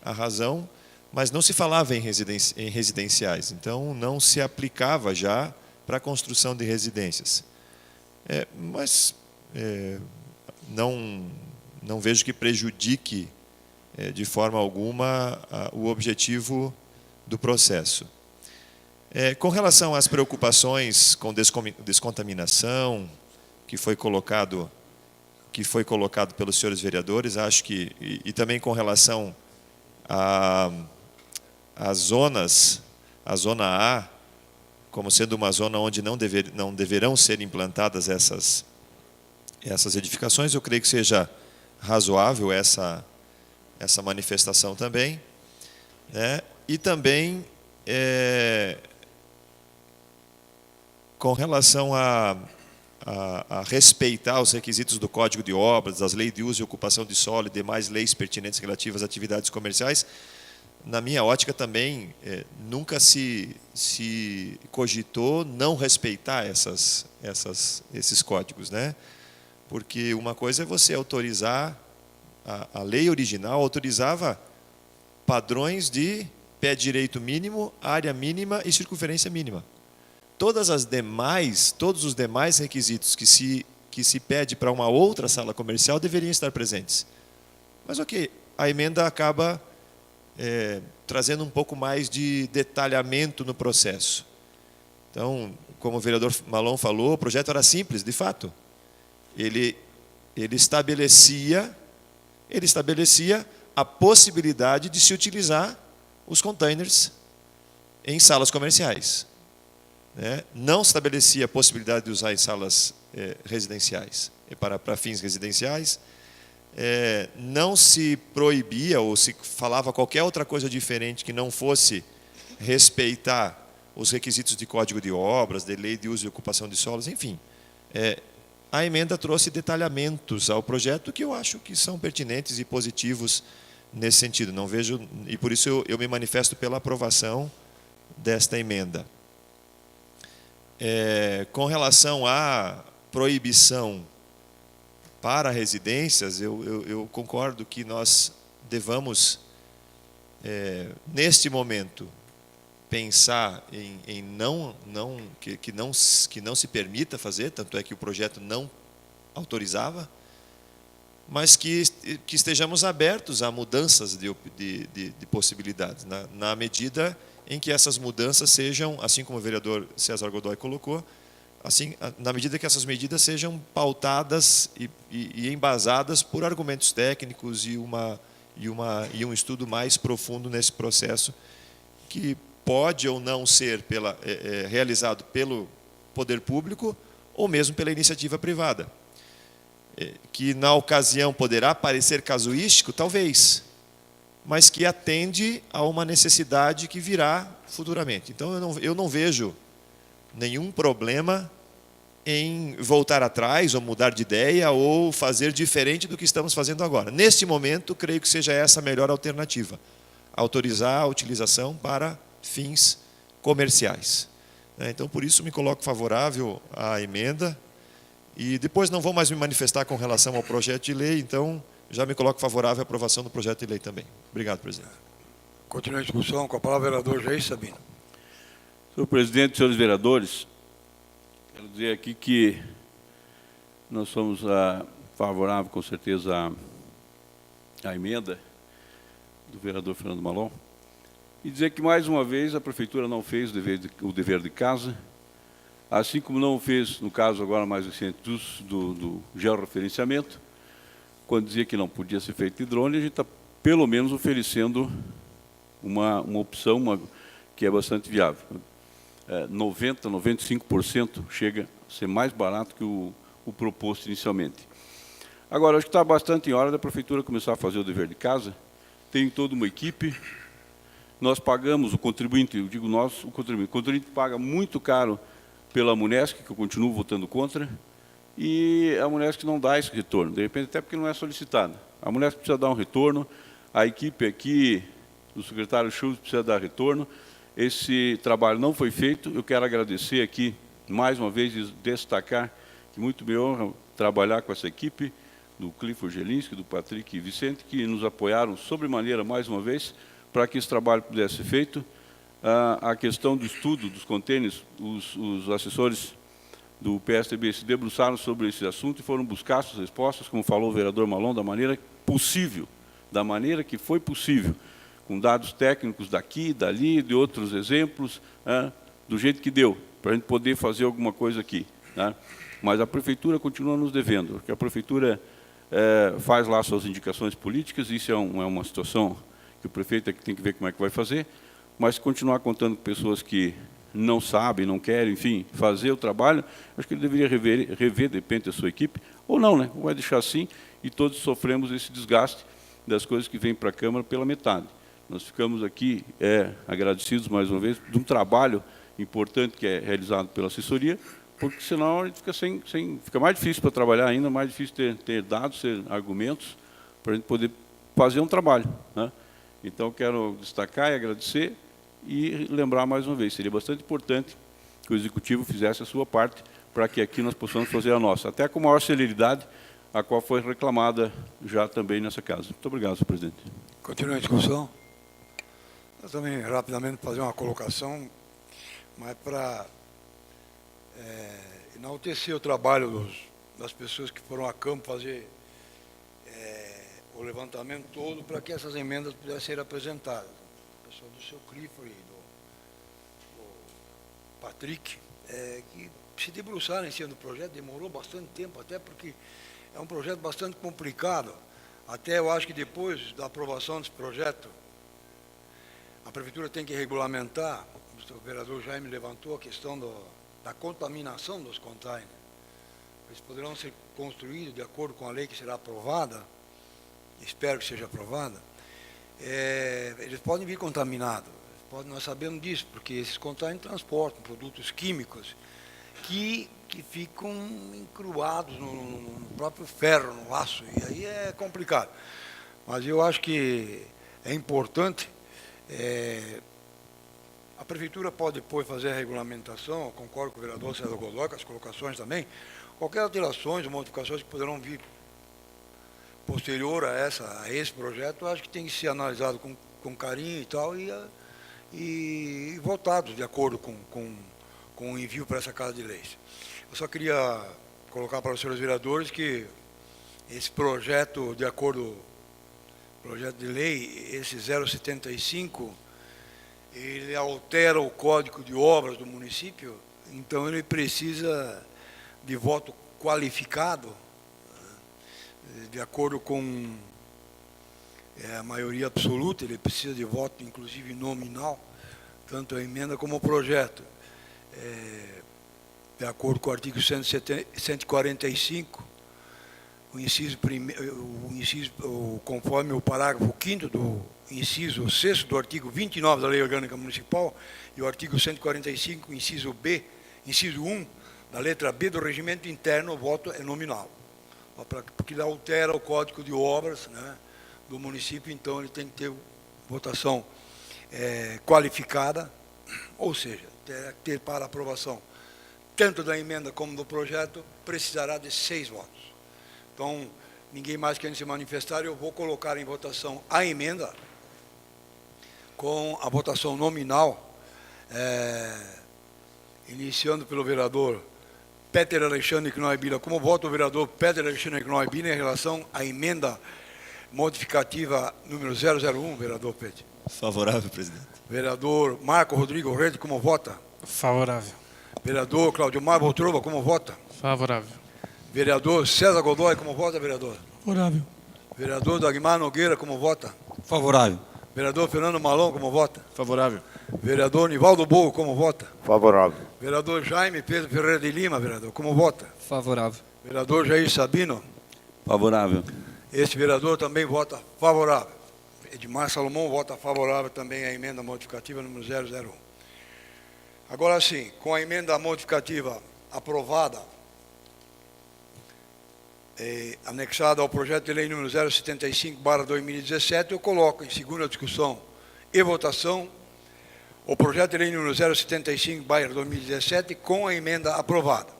a razão, mas não se falava em residenciais, então não se aplicava já para a construção de residências. Mas não vejo que prejudique de forma alguma o objetivo do processo. Com relação às preocupações com descontaminação, que foi colocado pelos senhores vereadores, acho que, e também com relação às zonas, a zona A, como sendo uma zona onde não deverão ser implantadas essas edificações, eu creio que seja razoável essa manifestação também, né? E também com relação a respeitar os requisitos do Código de Obras, das leis de uso e ocupação de solo e demais leis pertinentes relativas a atividades comerciais, na minha ótica também nunca se cogitou não respeitar esses códigos, né? Porque uma coisa é você autorizar, a lei original autorizava padrões de pé direito mínimo, área mínima e circunferência mínima. Todos os demais requisitos que se pede para uma outra sala comercial deveriam estar presentes. Mas ok, a emenda acaba trazendo um pouco mais de detalhamento no processo. Então, como o vereador Malon falou, o projeto era simples, de fato. Ele estabelecia a possibilidade de se utilizar os containers em salas comerciais. Não estabelecia a possibilidade de usar em salas residenciais, para fins residenciais. Não se proibia ou se falava qualquer outra coisa diferente que não fosse respeitar os requisitos de código de obras, de lei de uso e ocupação de solos, enfim. A emenda trouxe detalhamentos ao projeto que eu acho que são pertinentes e positivos nesse sentido. Não vejo, e por isso eu me manifesto pela aprovação desta emenda. Com relação à proibição para residências, eu concordo que nós devamos, neste momento, pensar em que não se permita fazer, tanto é que o projeto não autorizava, mas que estejamos abertos a mudanças de possibilidades, na medida em que essas mudanças sejam, assim como o vereador César Godoy colocou, assim, na medida que essas medidas sejam pautadas e embasadas por argumentos técnicos e um estudo mais profundo nesse processo, que pode ou não ser realizado pelo poder público ou mesmo pela iniciativa privada. Que na ocasião poderá parecer casuístico, talvez, mas que atende a uma necessidade que virá futuramente. Então eu não vejo nenhum problema em voltar atrás, ou mudar de ideia, ou fazer diferente do que estamos fazendo agora. Neste momento, creio que seja essa a melhor alternativa. Autorizar a utilização para fins comerciais. Então, por isso, me coloco favorável à emenda. E depois não vou mais me manifestar com relação ao projeto de lei, então já me coloco favorável à aprovação do projeto de lei também. Obrigado, presidente. Continua a discussão. Com a palavra, o vereador Jair Sabino. Senhor presidente, senhores vereadores, quero dizer aqui que nós somos favoráveis, com certeza, à emenda do vereador Fernando Malon, e dizer que, mais uma vez, a Prefeitura não fez o dever de casa, assim como não fez, no caso agora mais recente, do georreferenciamento, quando dizia que não podia ser feito de drone, a gente está, pelo menos, oferecendo uma opção que é bastante viável. 90%, 95% chega a ser mais barato que o proposto inicialmente. Agora, acho que está bastante em hora da Prefeitura começar a fazer o dever de casa. Tem toda uma equipe. Nós pagamos, o contribuinte, eu digo nós, o contribuinte paga muito caro pela Munesc, que eu continuo votando contra, e a Munesc não dá esse retorno, de repente até porque não é solicitada. A Munesc precisa dar um retorno, a equipe aqui, do secretário Schultz, precisa dar retorno. Esse trabalho não foi feito. Eu quero agradecer aqui, mais uma vez, e destacar que muito me honra trabalhar com essa equipe, do Clifford Gelinski, do Patrick e Vicente, que nos apoiaram sobremaneira, mais uma vez, para que esse trabalho pudesse ser feito. A questão do estudo dos contêineres, os assessores do PSDB se debruçaram sobre esse assunto e foram buscar suas respostas, como falou o vereador Malon, da maneira possível, da maneira que foi possível, com dados técnicos daqui, dali, de outros exemplos, do jeito que deu, para a gente poder fazer alguma coisa aqui. Mas a Prefeitura continua nos devendo, porque a Prefeitura faz lá suas indicações políticas, isso é uma situação que o prefeito é que tem que ver como é que vai fazer, mas continuar contando com pessoas que não sabem, não querem, enfim, fazer o trabalho, acho que ele deveria rever de repente, a sua equipe, ou não, né? Ou vai deixar assim, e todos sofremos esse desgaste das coisas que vêm para a Câmara pela metade. Nós ficamos aqui agradecidos, mais uma vez, de um trabalho importante que é realizado pela assessoria, porque senão a gente fica mais difícil para trabalhar ainda, mais difícil ter dados, ter argumentos, para a gente poder fazer um trabalho. Então, quero destacar e agradecer e lembrar mais uma vez, seria bastante importante que o Executivo fizesse a sua parte para que aqui nós possamos fazer a nossa, até com maior celeridade, a qual foi reclamada já também nessa casa. Muito obrigado, senhor presidente. Continua a discussão. Eu também, rapidamente, fazer uma colocação, mas para enaltecer o trabalho das pessoas que foram a campo fazer o levantamento todo para que essas emendas pudessem ser apresentadas. O pessoal do seu Clifford e do Patrick, que se debruçaram em cima do projeto, demorou bastante tempo, até porque é um projeto bastante complicado. Até eu acho que depois da aprovação desse projeto, a Prefeitura tem que regulamentar, o vereador Jaime levantou a questão da contaminação dos containers. Eles poderão ser construídos de acordo com a lei que será aprovada, espero que seja aprovada, eles podem vir contaminados, nós sabemos disso, porque esses contêineres transportam produtos químicos que ficam encruados no próprio ferro, no aço, e aí é complicado. Mas eu acho que é importante, a Prefeitura pode depois fazer a regulamentação, eu concordo com o vereador César Godoy, com as colocações também, qualquer alterações ou modificações que poderão vir posterior a esse projeto, eu acho que tem que ser analisado com carinho e tal, e votados de acordo com o envio para essa Casa de Leis. Eu só queria colocar para os senhores vereadores que esse projeto, de acordo projeto de lei, esse 075, ele altera o Código de Obras do município, então ele precisa de voto qualificado, de acordo com a maioria absoluta, ele precisa de voto, inclusive nominal, tanto a emenda como o projeto. De acordo com o artigo 145, conforme o parágrafo 5º do inciso 6º do artigo 29 da Lei Orgânica Municipal e o artigo 145, inciso B, inciso 1, da letra B do regimento interno, o voto é nominal. Porque ele altera o Código de Obras, né, do município, então ele tem que ter votação qualificada, ou seja, ter para aprovação tanto da emenda como do projeto, precisará de 6 votos. Então, ninguém mais querendo se manifestar, eu vou colocar em votação a emenda com a votação nominal, iniciando pelo vereador Peter Alexandre Knoibila. Como vota o vereador Peter Alexandre Knoibila em relação à emenda modificativa número 001, vereador Peter? Favorável, presidente. Vereador Marco Rodrigo Rede, como vota? Favorável. Vereador Claudio Mar Voltrova, como vota? Favorável. Vereador César Godoy, como vota, vereador? Favorável. Vereador Dagmar Nogueira, como vota? Favorável. Vereador Fernando Malão, como vota? Favorável. Vereador Nivaldo Bogo, como vota? Favorável. Vereador Jaime Pedro Ferreira de Lima, vereador, como vota? Favorável. Vereador Jair Sabino, Favorável. este vereador também vota favorável. Edmar Salomão vota favorável também à emenda modificativa número 001. Agora sim, com a emenda modificativa aprovada, anexada ao projeto de lei número 075/2017, eu coloco em segunda discussão e votação o projeto de lei número 075/2017 com a emenda aprovada.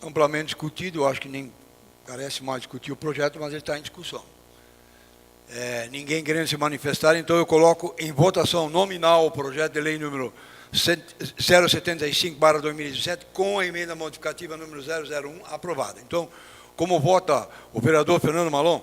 Amplamente discutido, eu acho que nem carece mais discutir o projeto, mas ele está em discussão. Ninguém querendo se manifestar, então eu coloco em votação nominal o projeto de lei número 075/2017 com a emenda modificativa número 001 aprovada. Então, como vota o vereador Fernando Malon?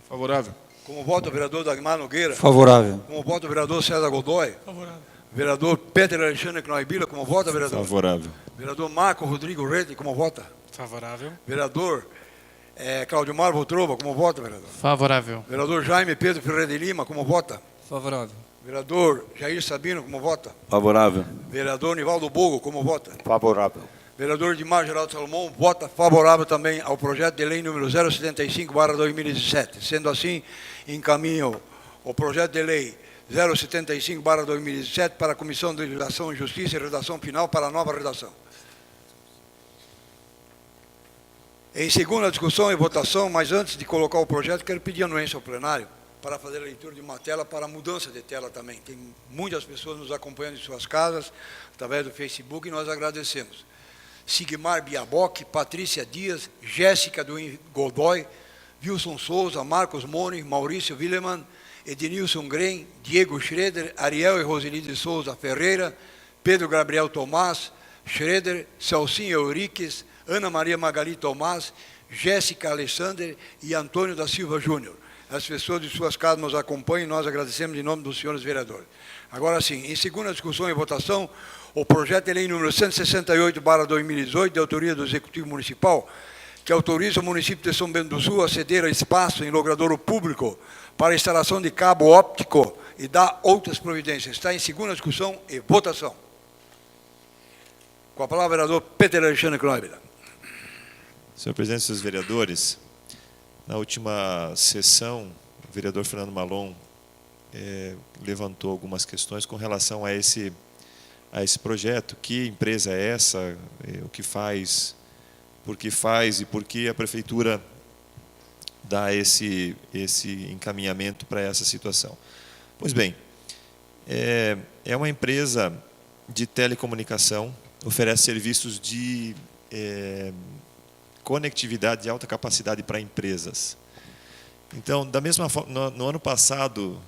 Favorável. Como vota o vereador Dagmar Nogueira? Favorável. Como vota o vereador César Godoy? Favorável. Vereador Peter Alexandre Knoibila, como vota, vereador? Favorável. Vereador Marco Rodrigo Rede, como vota? Favorável. Vereador Claudio Mar Voltrova, como vota, vereador? Favorável. Vereador Jaime Pedro Ferreira de Lima, como vota? Favorável. Vereador Jair Sabino, como vota? Favorável. Vereador Nivaldo Bogo, como vota? Favorável. Vereador Edmar Geraldo Salomão vota favorável também ao projeto de lei número 075/2017. Sendo assim, encaminho o projeto de lei 075/2017 para a Comissão de Legislação e Justiça e redação final para a nova redação. Em segunda discussão e votação, mas antes de colocar o projeto, quero pedir anuência ao plenário para fazer a leitura de uma tela para a mudança de tela também. Tem muitas pessoas nos acompanhando em suas casas, através do Facebook, e nós agradecemos. Sigmar Biaboc, Patrícia Dias, Jéssica do Godoy, Wilson Souza, Marcos Moni, Maurício Willeman, Ednilson Gren, Diego Schroeder, Ariel e Roseli de Souza Ferreira, Pedro Gabriel Tomás, Schroeder, Celcinho Euriques, Ana Maria Magali Tomás, Jéssica Alexander e Antônio da Silva Júnior. As pessoas de suas casas nos acompanham e nós agradecemos em nome dos senhores vereadores. Agora sim, em segunda discussão e votação, o projeto de lei número 168/2018, de autoria do Executivo Municipal, que autoriza o município de São Bento do Sul a ceder espaço em logradouro público para a instalação de cabo óptico e dar outras providências. Está em segunda discussão e votação. Com a palavra, vereador Peter Alexandre Knoibila. Senhor presidente, senhores vereadores, na última sessão, o vereador Fernando Malon levantou algumas questões com relação a esse projeto. Que empresa é essa? O que faz? Por que faz? E por que a Prefeitura dá esse encaminhamento para essa situação? Pois bem, é uma empresa de telecomunicação, oferece serviços de conectividade de alta capacidade para empresas. Então, da mesma forma, no ano passado,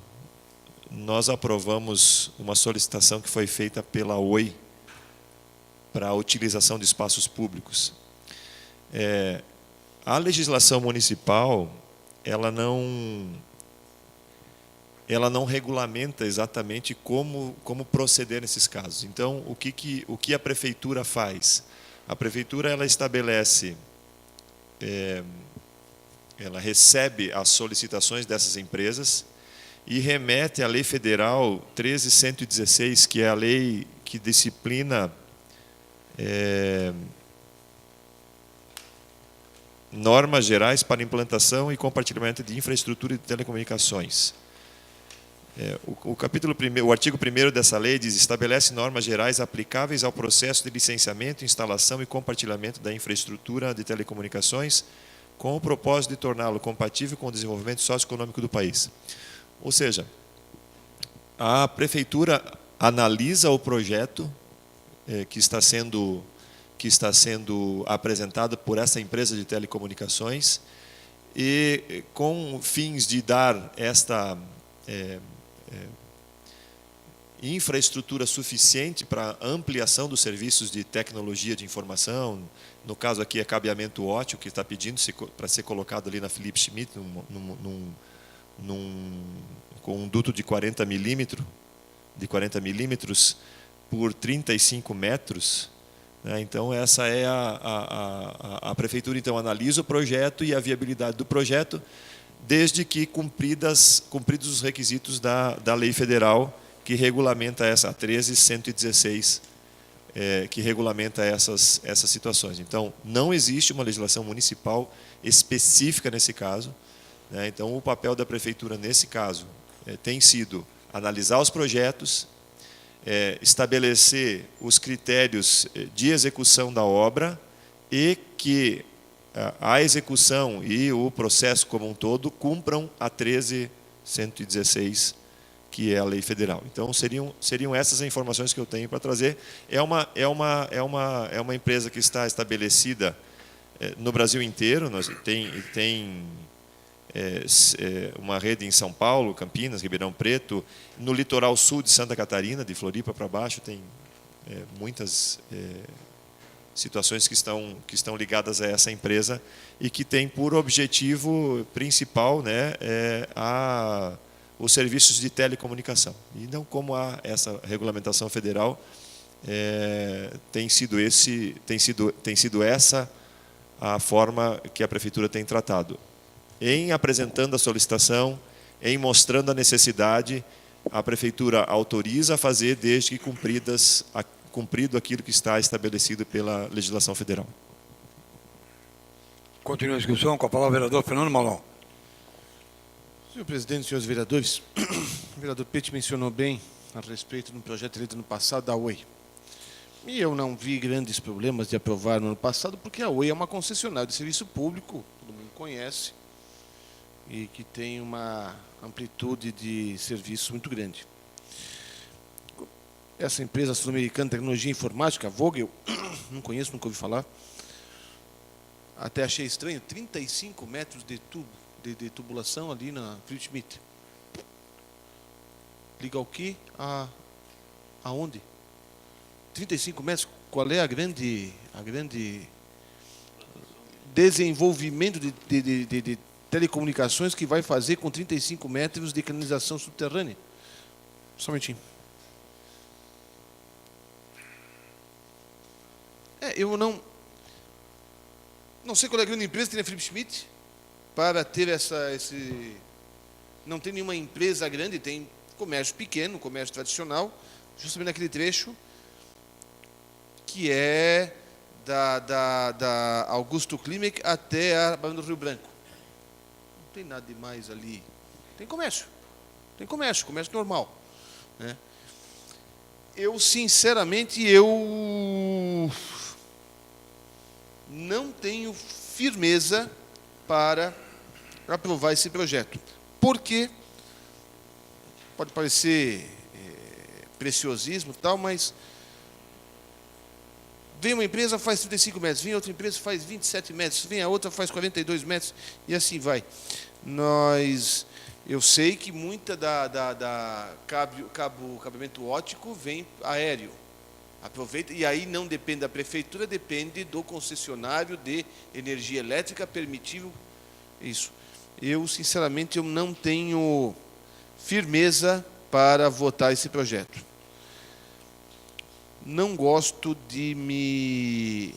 nós aprovamos uma solicitação que foi feita pela Oi para a utilização de espaços públicos. A legislação municipal, ela não regulamenta exatamente como proceder nesses casos. Então, o que a Prefeitura faz? A Prefeitura ela estabelece, ela recebe as solicitações dessas empresas e remete à Lei Federal 13.116, que é a lei que disciplina normas gerais para implantação e compartilhamento de infraestrutura de telecomunicações. O artigo 1º dessa lei diz: estabelece normas gerais aplicáveis ao processo de licenciamento, instalação e compartilhamento da infraestrutura de telecomunicações com o propósito de torná-lo compatível com o desenvolvimento socioeconômico do país. Ou seja, a Prefeitura analisa o projeto que está sendo apresentado por essa empresa de telecomunicações e, com fins de dar esta infraestrutura suficiente para ampliação dos serviços de tecnologia de informação, no caso aqui é cabeamento óptico, que está pedindo para ser colocado ali na Philips Schmidt, com um duto de 40 milímetros por 35 metros. Então, essa é a Prefeitura então analisa o projeto e a viabilidade do projeto, desde que cumpridos os requisitos da Lei Federal, que regulamenta essa 13.116, que regulamenta essas situações. Então, não existe uma legislação municipal específica nesse caso. Então, o papel da Prefeitura nesse caso tem sido analisar os projetos, estabelecer os critérios de execução da obra e que a execução e o processo como um todo cumpram a 13.116, que é a lei federal. Então, seriam essas as informações que eu tenho para trazer. É uma empresa que está estabelecida no Brasil inteiro. Tem uma rede em São Paulo, Campinas, Ribeirão Preto, no litoral sul de Santa Catarina, de Floripa para baixo, tem muitas situações que estão ligadas a essa empresa e que tem por objetivo principal os serviços de telecomunicação. E não como há essa regulamentação federal, tem sido essa a forma que a Prefeitura tem tratado. Em apresentando a solicitação, em mostrando a necessidade, a Prefeitura autoriza a fazer desde que cumprido aquilo que está estabelecido pela legislação federal. Continua a discussão com a palavra o vereador Fernando Malon. Senhor presidente, senhores vereadores, o vereador Pete mencionou bem a respeito do projeto eleito no passado da Oi. E eu não vi grandes problemas de aprovar no ano passado, porque a Oi é uma concessionária de serviço público, todo mundo conhece, e que tem uma amplitude de serviço muito grande. Essa empresa sul-americana de tecnologia informática, a Vogel, não conheço, nunca ouvi falar, até achei estranho, 35 metros de tubo, de tubulação ali na Philips Schmidt. Liga ao que? Aonde? 35 metros, qual é a grande desenvolvimento de telecomunicações que vai fazer com 35 metros de canalização subterrânea? Só um minutinho. Eu não sei qual é a grande empresa que tem a Philips Schmidt para ter não tem nenhuma empresa grande, tem comércio pequeno, comércio tradicional, justamente naquele trecho que é da Augusto Klimek até a Barão do Rio Branco. Não tem nada demais ali. Tem comércio. Tem comércio normal, né? Eu, sinceramente, eu não tenho firmeza para aprovar esse projeto. Porque pode parecer preciosismo e tal, mas vem uma empresa, faz 35 metros, vem outra empresa, faz 27 metros, vem a outra, faz 42 metros, e assim vai. Eu sei que muita cabeamento óptico vem aéreo. Aproveita, e aí não depende da prefeitura, depende do concessionário de energia elétrica permitir isso. Eu, sinceramente, eu não tenho firmeza para votar esse projeto. Não gosto de me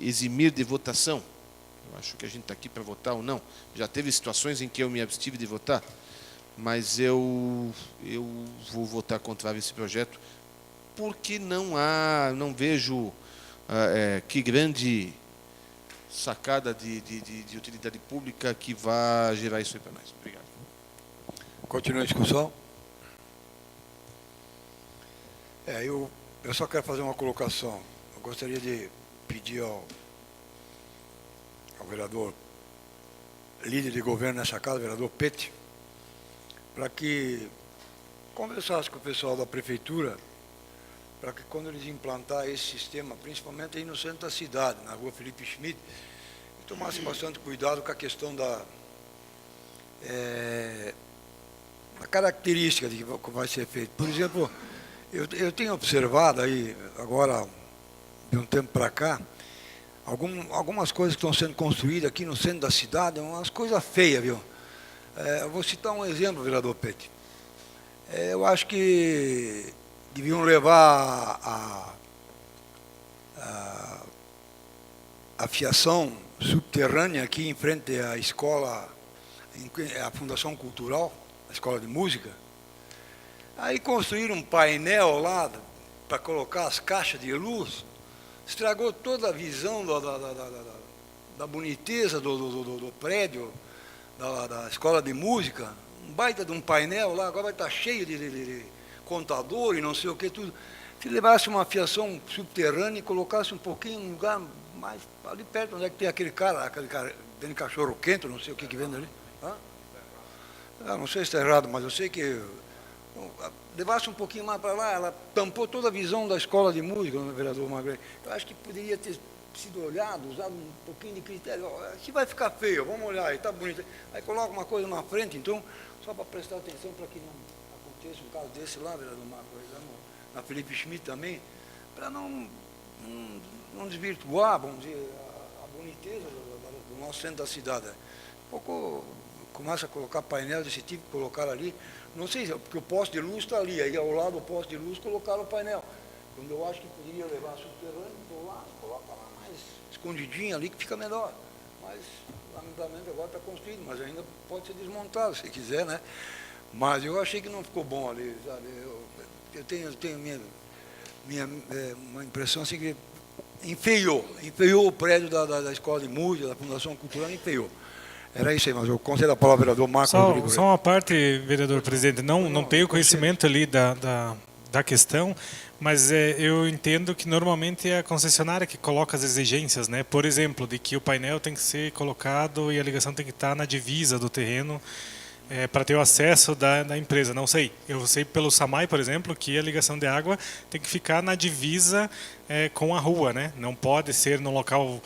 eximir de votação. Eu acho que a gente está aqui para votar ou não. Já teve situações em que eu me abstive de votar, mas eu vou votar contrário a esse projeto, porque não vejo que grande sacada de utilidade pública que vai gerar isso aí para nós. Obrigado. Continua a discussão. Eu só quero fazer uma colocação. Eu gostaria de pedir ao vereador, líder de governo nessa casa, vereador Pete, para que conversasse com o pessoal da prefeitura, para que quando eles implantar esse sistema, principalmente aí no centro da cidade, na rua Felipe Schmidt, tomassem bastante cuidado com a questão da característica de que vai ser feito. Por exemplo, eu tenho observado aí, agora, de um tempo para cá, algumas coisas que estão sendo construídas aqui no centro da cidade, umas coisas feias, viu? Eu vou citar um exemplo, vereador Pete. Eu acho que deviam levar a fiação subterrânea aqui em frente à escola, a Fundação Cultural, a Escola de Música. Aí construíram um painel lá para colocar as caixas de luz, estragou toda a visão da boniteza do prédio, da Escola de Música. Um baita de um painel lá, agora vai estar cheio de contador e não sei o que, tudo. Se levasse uma fiação subterrânea e colocasse um pouquinho, um lugar mais ali perto, onde é que tem aquele cara vende cachorro quente, não sei o que vende ali. Não sei se está errado, mas eu sei que levasse um pouquinho mais para lá, ela tampou toda a visão da Escola de Música, né, vereador Magrão. Eu acho que poderia ter sido olhado, usado um pouquinho de critério. Se vai ficar feio, vamos olhar, aí está bonito. Aí coloca uma coisa na frente, então, só para prestar atenção para que não aconteça um caso desse lá, vereador Magrão, na Felipe Schmidt também, para não desvirtuar, vamos dizer, a boniteza do nosso centro da cidade. Um pouco começa a colocar painel desse tipo, colocar ali, não sei, porque o poste de luz está ali, aí ao lado do poste de luz colocaram o painel. Quando eu acho que poderia levar subterrâneo, vou lá, coloca lá mais escondidinho ali que fica melhor. Mas, lamentavelmente, agora está construído, mas ainda pode ser desmontado, se quiser, né? Mas eu achei que não ficou bom ali, sabe? Eu tenho uma impressão assim que enfeiou o prédio da Escola de Música, da Fundação Cultural, enfeiou. Era isso aí, mas eu concedo a palavra ao vereador Marcos Rodrigues. Só uma parte, vereador presidente, não tenho conhecimento ali da questão, mas eu entendo que normalmente é a concessionária que coloca as exigências, né? Por exemplo, de que o painel tem que ser colocado e a ligação tem que estar na divisa do terreno para ter o acesso da empresa. Não sei. Eu sei pelo SAMAI, por exemplo, que a ligação de água tem que ficar na divisa com a rua, né? Não pode ser no local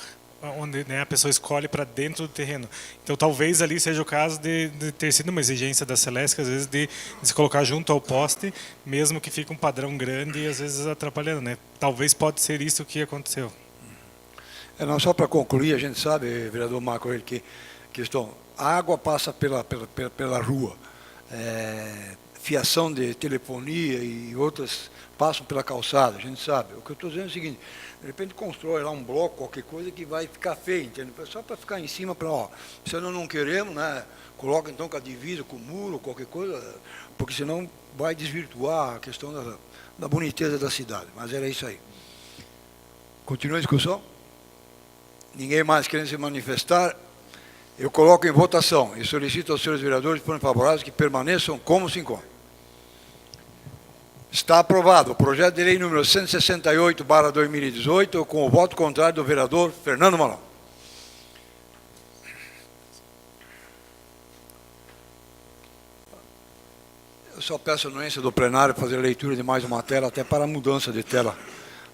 onde, né, a pessoa escolhe para dentro do terreno. Então, talvez ali seja o caso de ter sido uma exigência da Celesc, às vezes, de se colocar junto ao poste, mesmo que fique um padrão grande e, às vezes, atrapalhando, né? Talvez pode ser isso que aconteceu. Não, só para concluir, a gente sabe, vereador Marco, que questão, a água passa pela rua, fiação de telefonia e outras passam pela calçada, a gente sabe. O que eu estou dizendo é o seguinte, de repente constrói lá um bloco, qualquer coisa que vai ficar feio, entende? Só para ficar em cima, se nós não queremos, né, coloca então com a divisa, com o muro, qualquer coisa, porque senão vai desvirtuar a questão da boniteza da cidade. Mas era isso aí. Continua a discussão? Ninguém mais querendo se manifestar? Eu coloco em votação e solicito aos senhores vereadores, por favoráveis, que permaneçam como se encontram. Está aprovado o projeto de lei número 168/2018, com o voto contrário do vereador Fernando Malão. Eu só peço a anuência do plenário fazer a leitura de mais uma tela, até para a mudança de tela,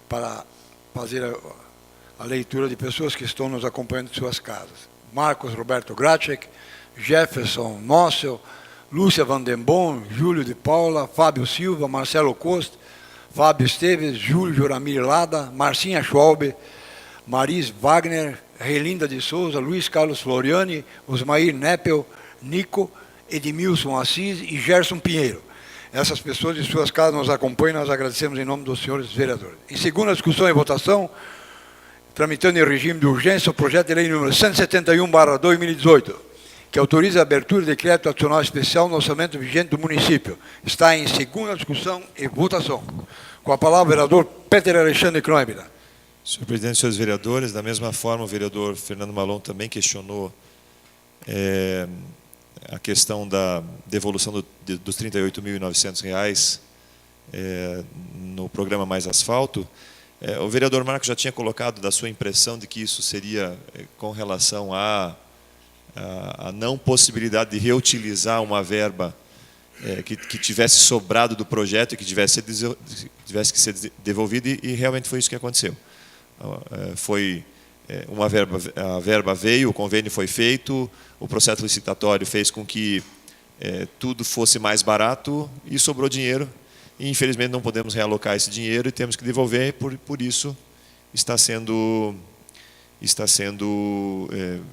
para fazer a leitura de pessoas que estão nos acompanhando de suas casas. Marcos Roberto Gracek, Jefferson Nossel, Lúcia Vandenbom, Júlio de Paula, Fábio Silva, Marcelo Costa, Fábio Esteves, Júlio Joramir Lada, Marcinha Schwalbe, Maris Wagner, Relinda de Souza, Luiz Carlos Floriani, Osmair Neppel, Nico, Edmilson Assis e Gerson Pinheiro. Essas pessoas de suas casas nos acompanham, nós agradecemos em nome dos senhores vereadores. Em segunda discussão e votação, tramitando em regime de urgência o projeto de lei número 171/2018, que autoriza a abertura de decreto adicional especial no orçamento vigente do município. Está em segunda discussão e votação. Com a palavra o vereador Peter Alexandre Knoebler. Senhor presidente, senhores vereadores, da mesma forma o vereador Fernando Malon também questionou a questão da devolução dos R$ 38.900 no programa Mais Asfalto. O vereador Marcos já tinha colocado da sua impressão de que isso seria com relação à não possibilidade de reutilizar uma verba que tivesse sobrado do projeto e que tivesse que ser devolvida, e realmente foi isso que aconteceu. Foi uma verba, a verba veio, o convênio foi feito, o processo licitatório fez com que tudo fosse mais barato e sobrou dinheiro. E, infelizmente, não podemos realocar esse dinheiro e temos que devolver, por isso está sendo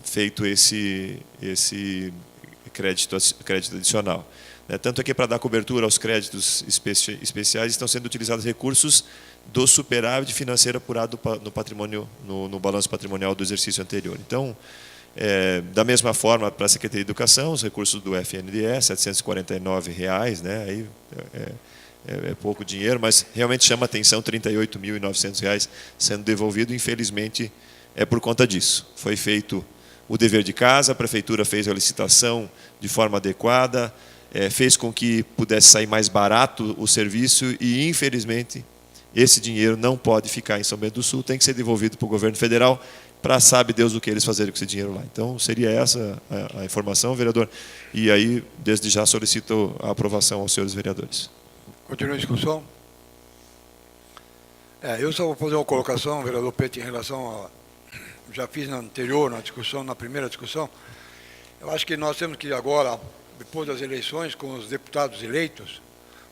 feito esse crédito adicional. Tanto é que, para dar cobertura aos créditos especiais, estão sendo utilizados recursos do superávit financeiro apurado no patrimônio, no balanço patrimonial do exercício anterior. Então, da mesma forma, para a Secretaria de Educação, os recursos do FNDE, R$ 749, né? Aí é pouco dinheiro, mas realmente chama a atenção R$ 38.900 sendo devolvido. Infelizmente, é por conta disso. Foi feito o dever de casa, a Prefeitura fez a licitação de forma adequada, fez com que pudesse sair mais barato o serviço e, infelizmente, esse dinheiro não pode ficar em São Bento do Sul, tem que ser devolvido para o governo federal, para sabe Deus o que eles fazerem com esse dinheiro lá. Então, seria essa a informação, vereador. E aí, desde já, solicito a aprovação aos senhores vereadores. Continua a discussão? Eu só vou fazer uma colocação, vereador Pet, em relação a... Já fiz na anterior, na primeira discussão. Eu acho que nós temos que agora, depois das eleições, com os deputados eleitos,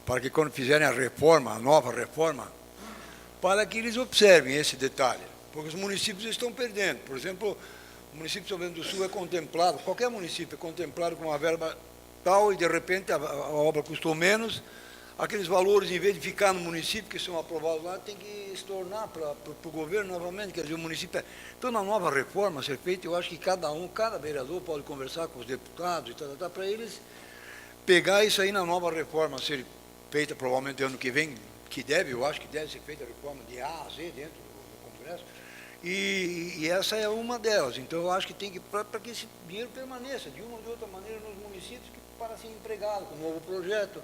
para que quando fizerem a reforma, a nova reforma, para que eles observem esse detalhe, porque os municípios estão perdendo. Por exemplo, o município de São Bento do Sul é contemplado, qualquer município é contemplado com uma verba tal e, de repente, a obra custou menos. Aqueles valores, em vez de ficar no município, que são aprovados lá, tem que se tornar para o governo novamente, quer dizer, o município... Então, na nova reforma a ser feita, eu acho que cada vereador pode conversar com os deputados, para eles pegar isso aí na nova reforma a ser feita, provavelmente, ano que vem, eu acho que deve ser feita a reforma de A a Z dentro do Congresso, e essa é uma delas. Então, eu acho que tem que, para que esse dinheiro permaneça, de uma ou de outra maneira, nos municípios, para ser empregado com um novo projeto,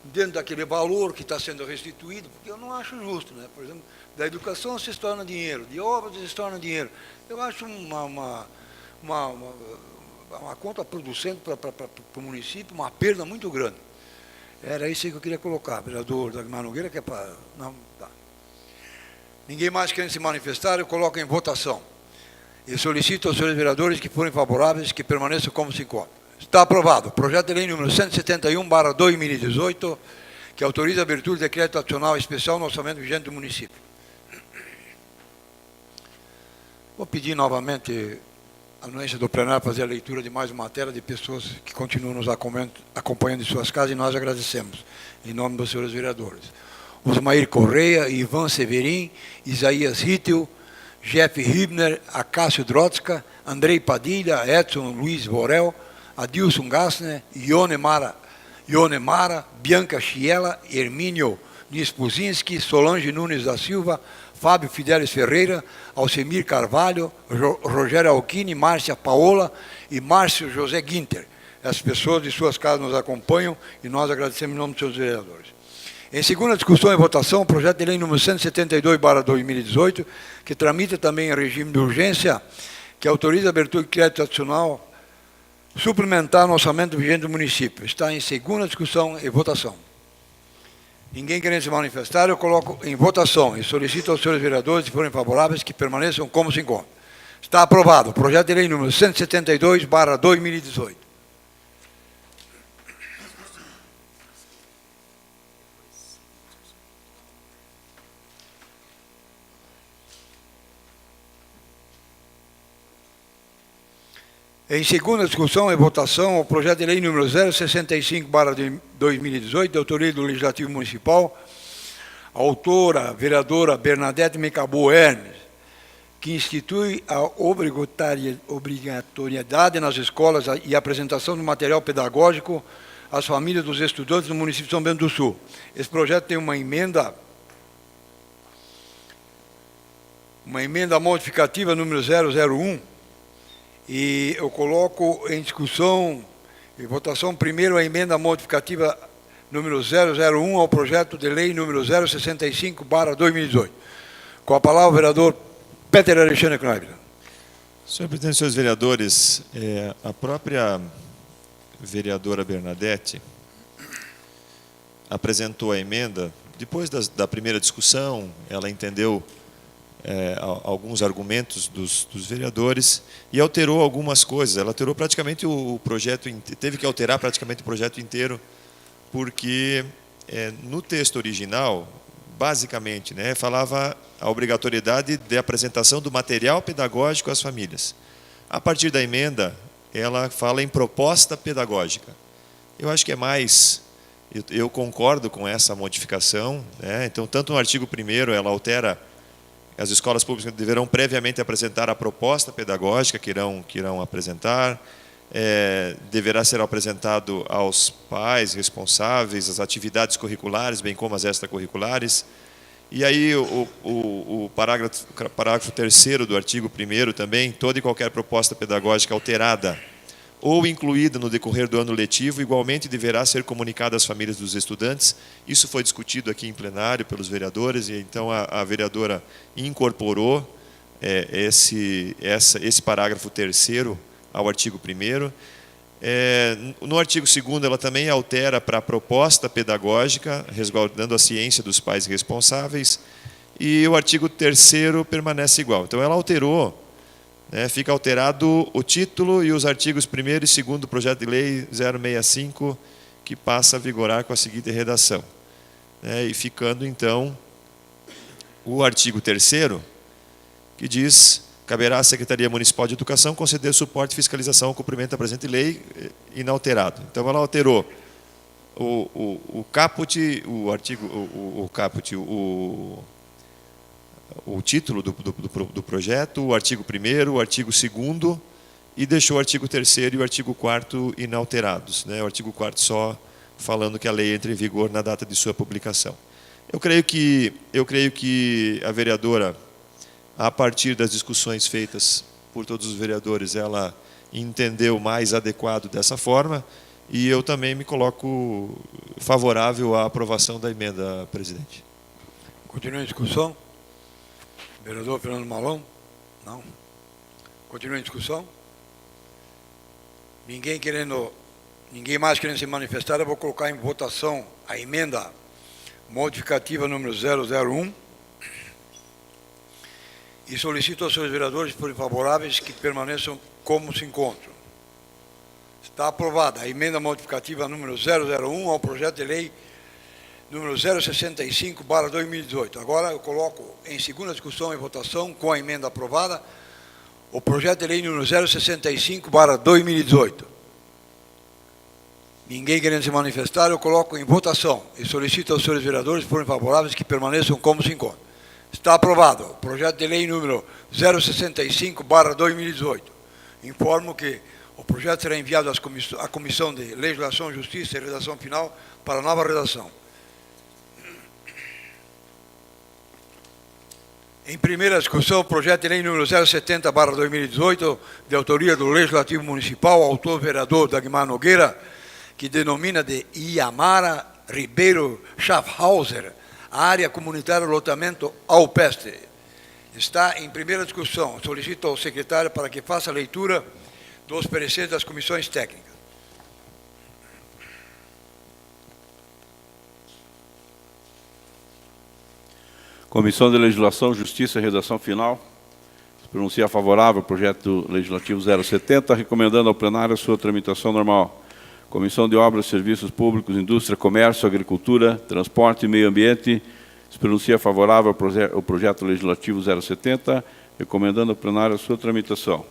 dentro daquele valor que está sendo restituído, porque eu não acho justo, né? Por exemplo, da educação se torna dinheiro, de obras se torna dinheiro. Eu acho uma contraproducente para o município, uma perda muito grande. Era isso que eu queria colocar, vereador Dagmar Nogueira, que é para... Não, tá. Ninguém mais querendo se manifestar, eu coloco em votação. E solicito aos senhores vereadores que forem favoráveis, que permaneçam como se encontram. Está aprovado o projeto de lei número 171/2018, que autoriza a abertura de decreto adicional especial no orçamento vigente do município. Vou pedir novamente a anuência do plenário para fazer a leitura de mais uma matéria de pessoas que continuam nos acompanhando em suas casas, e nós agradecemos, em nome dos senhores vereadores. Osmair Correia, Ivan Severin, Isaías Rittel, Jeff Hibner, Acácio Drotska, Andrei Padilha, Edson Luiz Borel, Adilson Gassner, Ione Mara, Bianca Chiela, Hermínio Nispuzinski, Solange Nunes da Silva, Fábio Fidelis Ferreira, Alcemir Carvalho, Rogério Alquini, Márcia Paola e Márcio José Guinter. As pessoas de suas casas nos acompanham e nós agradecemos em nome dos seus vereadores. Em segunda discussão e votação, o projeto de lei número 172/2018, que tramita também em regime de urgência, que autoriza a abertura de crédito adicional suplementar no orçamento vigente do município. Está em segunda discussão e votação. Ninguém querendo se manifestar, eu coloco em votação e solicito aos senhores vereadores, se forem favoráveis, que permaneçam como se encontram. Está aprovado o projeto de lei número 172/2018. Em segunda discussão e votação, o projeto de lei número 065/2018, de autoria do Legislativo Municipal, a autora, vereadora Bernadette Mecabu Hermes, que institui a obrigatoriedade nas escolas e a apresentação do material pedagógico às famílias dos estudantes do município de São Bento do Sul. Esse projeto tem uma emenda modificativa número 001, e eu coloco em discussão e votação primeiro a emenda modificativa número 001 ao projeto de lei número 065/2018. Com a palavra o vereador Peter Alexandre Kneiber. Senhor presidente, senhores vereadores, a própria vereadora Bernadette apresentou a emenda. Depois da primeira discussão, ela entendeu alguns argumentos dos vereadores e alterou algumas coisas. Ela alterou praticamente o projeto, teve que alterar praticamente o projeto inteiro, porque no texto original, basicamente, falava a obrigatoriedade de apresentação do material pedagógico às famílias. A partir da emenda, ela fala em proposta pedagógica. Eu acho que é mais... Eu concordo com essa modificação. Então, tanto no artigo 1º, ela altera: as escolas públicas deverão previamente apresentar a proposta pedagógica que irão apresentar, deverá ser apresentado aos pais responsáveis as atividades curriculares, bem como as extracurriculares. E aí o parágrafo 3º do artigo 1º também: toda e qualquer proposta pedagógica alterada ou incluída no decorrer do ano letivo, igualmente deverá ser comunicada às famílias dos estudantes. Isso foi discutido aqui em plenário pelos vereadores, e então a vereadora incorporou esse parágrafo 3º ao artigo 1º. No artigo 2º, ela também altera para a proposta pedagógica, resguardando a ciência dos pais responsáveis, e o artigo 3º permanece igual. Então, ela alterou, fica alterado o título e os artigos 1º e 2º do projeto de lei 065, que passa a vigorar com a seguinte redação. E ficando, então, o artigo 3º, que diz: caberá à Secretaria Municipal de Educação conceder suporte e fiscalização ao cumprimento da presente lei, inalterado. Então, ela alterou o caput, o título do projeto, o artigo 1º, o artigo 2º, e deixou o artigo 3º e o artigo 4º inalterados. O artigo 4º só falando que a lei entra em vigor na data de sua publicação. Eu creio que a vereadora, a partir das discussões feitas por todos os vereadores, ela entendeu mais adequado dessa forma, e eu também me coloco favorável à aprovação da emenda, presidente. Continua a discussão. Vereador Fernando Malão? Não. Continua a discussão. Ninguém mais querendo se manifestar, eu vou colocar em votação a emenda modificativa número 001 e solicito aos seus vereadores, se forem favoráveis, que permaneçam como se encontram. Está aprovada a emenda modificativa número 001 ao projeto de lei número 065/2018. Agora eu coloco em segunda discussão e votação, com a emenda aprovada, o projeto de lei número 065/2018. Ninguém querendo se manifestar, eu coloco em votação e solicito aos senhores vereadores, se forem favoráveis, que permaneçam como se encontram. Está aprovado o projeto de lei número 065/2018. Informo que o projeto será enviado à Comissão de Legislação, Justiça e Redação Final para nova redação. Em primeira discussão, o projeto de lei número 070/2018, de autoria do Legislativo Municipal, autor vereador Dagmar Nogueira, que denomina de Iamara Ribeiro Schaffhauser, a área comunitária lotamento Alpestre. Está em primeira discussão. Solicito ao secretário para que faça a leitura dos pareceres das comissões técnicas. Comissão de Legislação, Justiça e Redação Final. Se pronuncia favorável ao projeto legislativo 070, recomendando ao plenário a sua tramitação normal. Comissão de Obras, Serviços Públicos, Indústria, Comércio, Agricultura, Transporte e Meio Ambiente. Se pronuncia favorável ao projeto legislativo 070, recomendando ao plenário a sua tramitação.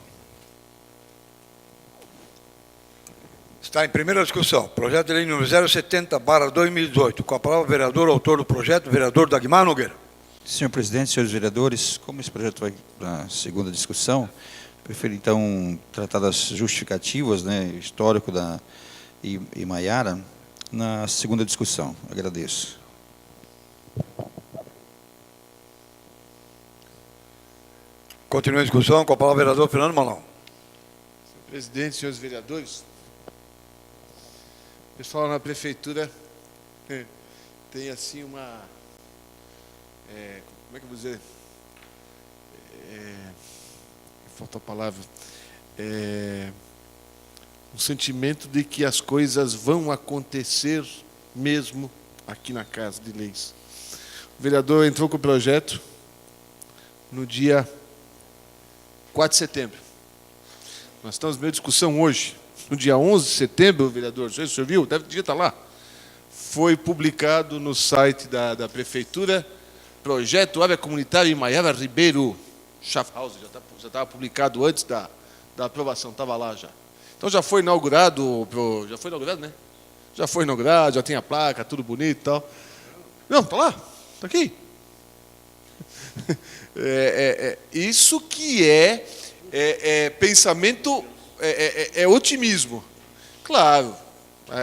Está em primeira discussão. Projeto de lei número 070/2018. Com a palavra o vereador, autor do projeto, vereador Dagmar Nogueira. Senhor presidente, senhores vereadores, como esse projeto vai para a segunda discussão, prefiro então tratar das justificativas, né, histórico da Imaiara, na segunda discussão. Agradeço. Continua a discussão. Com a palavra o vereador Fernando Malão. Senhor presidente, senhores vereadores, o pessoal na prefeitura tem assim uma... como é que eu vou dizer? Falta a palavra. Um sentimento de que as coisas vão acontecer mesmo aqui na Casa de Leis. O vereador entrou com o projeto no dia 4 de setembro. Nós estamos em meio de discussão hoje. No dia 11 de setembro, vereador, o senhor viu? Devia estar lá. Foi publicado no site da prefeitura projeto área comunitária Imaiara Ribeiro Schaffhauser. Já estava publicado antes da aprovação, estava lá já. Então já foi inaugurado, já foi inaugurado, né? Já foi inaugurado, já tem a placa, tudo bonito e tal. Não, está lá, está aqui. Isso que é pensamento, é otimismo. Claro,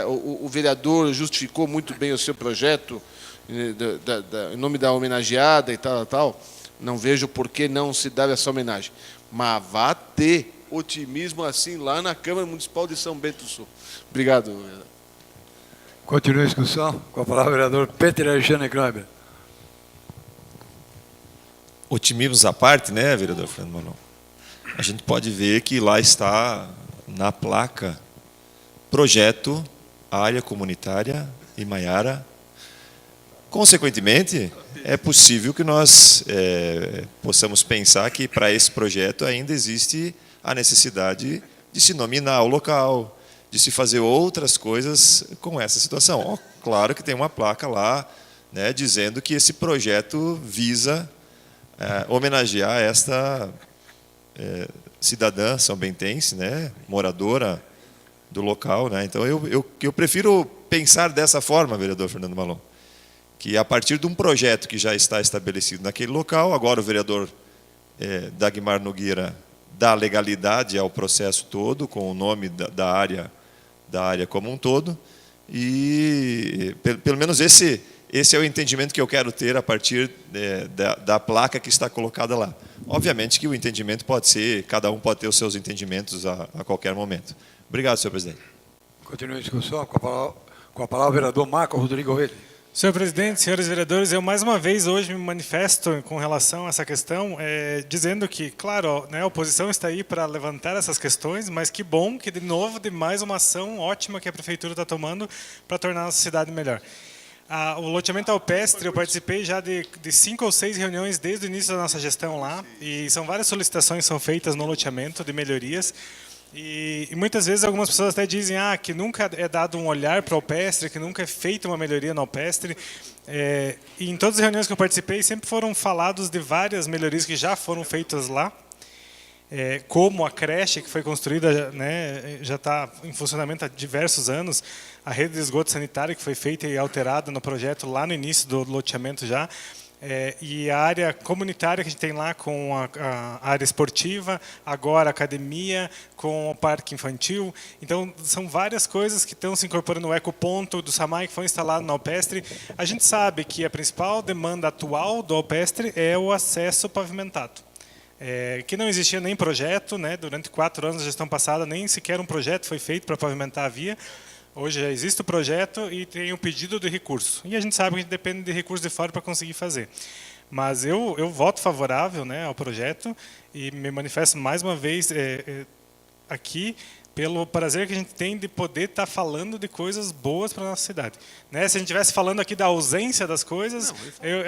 o vereador justificou muito bem o seu projeto, em nome da homenageada e tal. Não vejo por que não se dar essa homenagem. Mas vá ter otimismo assim lá na Câmara Municipal de São Bento do Sul. Obrigado, vereador. Continua a discussão. Com a palavra o vereador Peter Alexandre Kleiber. Otimismos à parte, né, vereador Fernando Malão? A gente pode ver que lá está na placa projeto área comunitária Imaiara. Consequentemente, é possível que nós possamos pensar que para esse projeto ainda existe a necessidade de se nominar o local, de se fazer outras coisas com essa situação. Claro que tem uma placa lá, né, dizendo que esse projeto visa homenagear esta cidadã são-bentense, né, moradora do local, né? Então eu prefiro pensar dessa forma, vereador Fernando Malão, que a partir de um projeto que já está estabelecido naquele local, agora o vereador Dagmar Nogueira dá legalidade ao processo todo, com o nome da área como um todo, e pelo menos esse é o entendimento que eu quero ter a partir da placa que está colocada lá. Obviamente que o entendimento pode ser, cada um pode ter os seus entendimentos a qualquer momento. Obrigado, senhor presidente. Continua a discussão. Com a palavra o vereador Marco Rodrigo Reis. Senhor presidente, senhores vereadores, eu mais uma vez hoje me manifesto com relação a essa questão, dizendo que, claro, né, a oposição está aí para levantar essas questões, mas que bom que, de novo, de mais uma ação ótima que a prefeitura está tomando para tornar a nossa cidade melhor. O loteamento alpestre, eu participei já de 5 ou 6 reuniões desde o início da nossa gestão lá, e são várias solicitações que são feitas no loteamento de melhorias. E muitas vezes algumas pessoas até dizem que nunca é dado um olhar para o alpestre, que nunca é feita uma melhoria no alpestre. E em todas as reuniões que eu participei, sempre foram falados de várias melhorias que já foram feitas lá, como a creche que foi construída, né, já está em funcionamento há diversos anos, a rede de esgoto sanitário que foi feita e alterada no projeto lá no início do loteamento já. e a área comunitária que a gente tem lá com a área esportiva, agora a academia, com o parque infantil. Então, são várias coisas que estão se incorporando no ecoponto do SAMAI, que foi instalado na Alpestre. A gente sabe que a principal demanda atual do Alpestre é o acesso pavimentado. Que não existia nem projeto, né? Durante 4 anos da gestão passada, nem sequer um projeto foi feito para pavimentar a via. Hoje já existe o projeto e tem o pedido de recurso. E a gente sabe que a gente depende de recursos de fora para conseguir fazer. Mas eu voto favorável, né, ao projeto e me manifesto mais uma vez aqui pelo prazer que a gente tem de poder estar falando de coisas boas para a nossa cidade. Né? Se a gente estivesse falando aqui da ausência das coisas,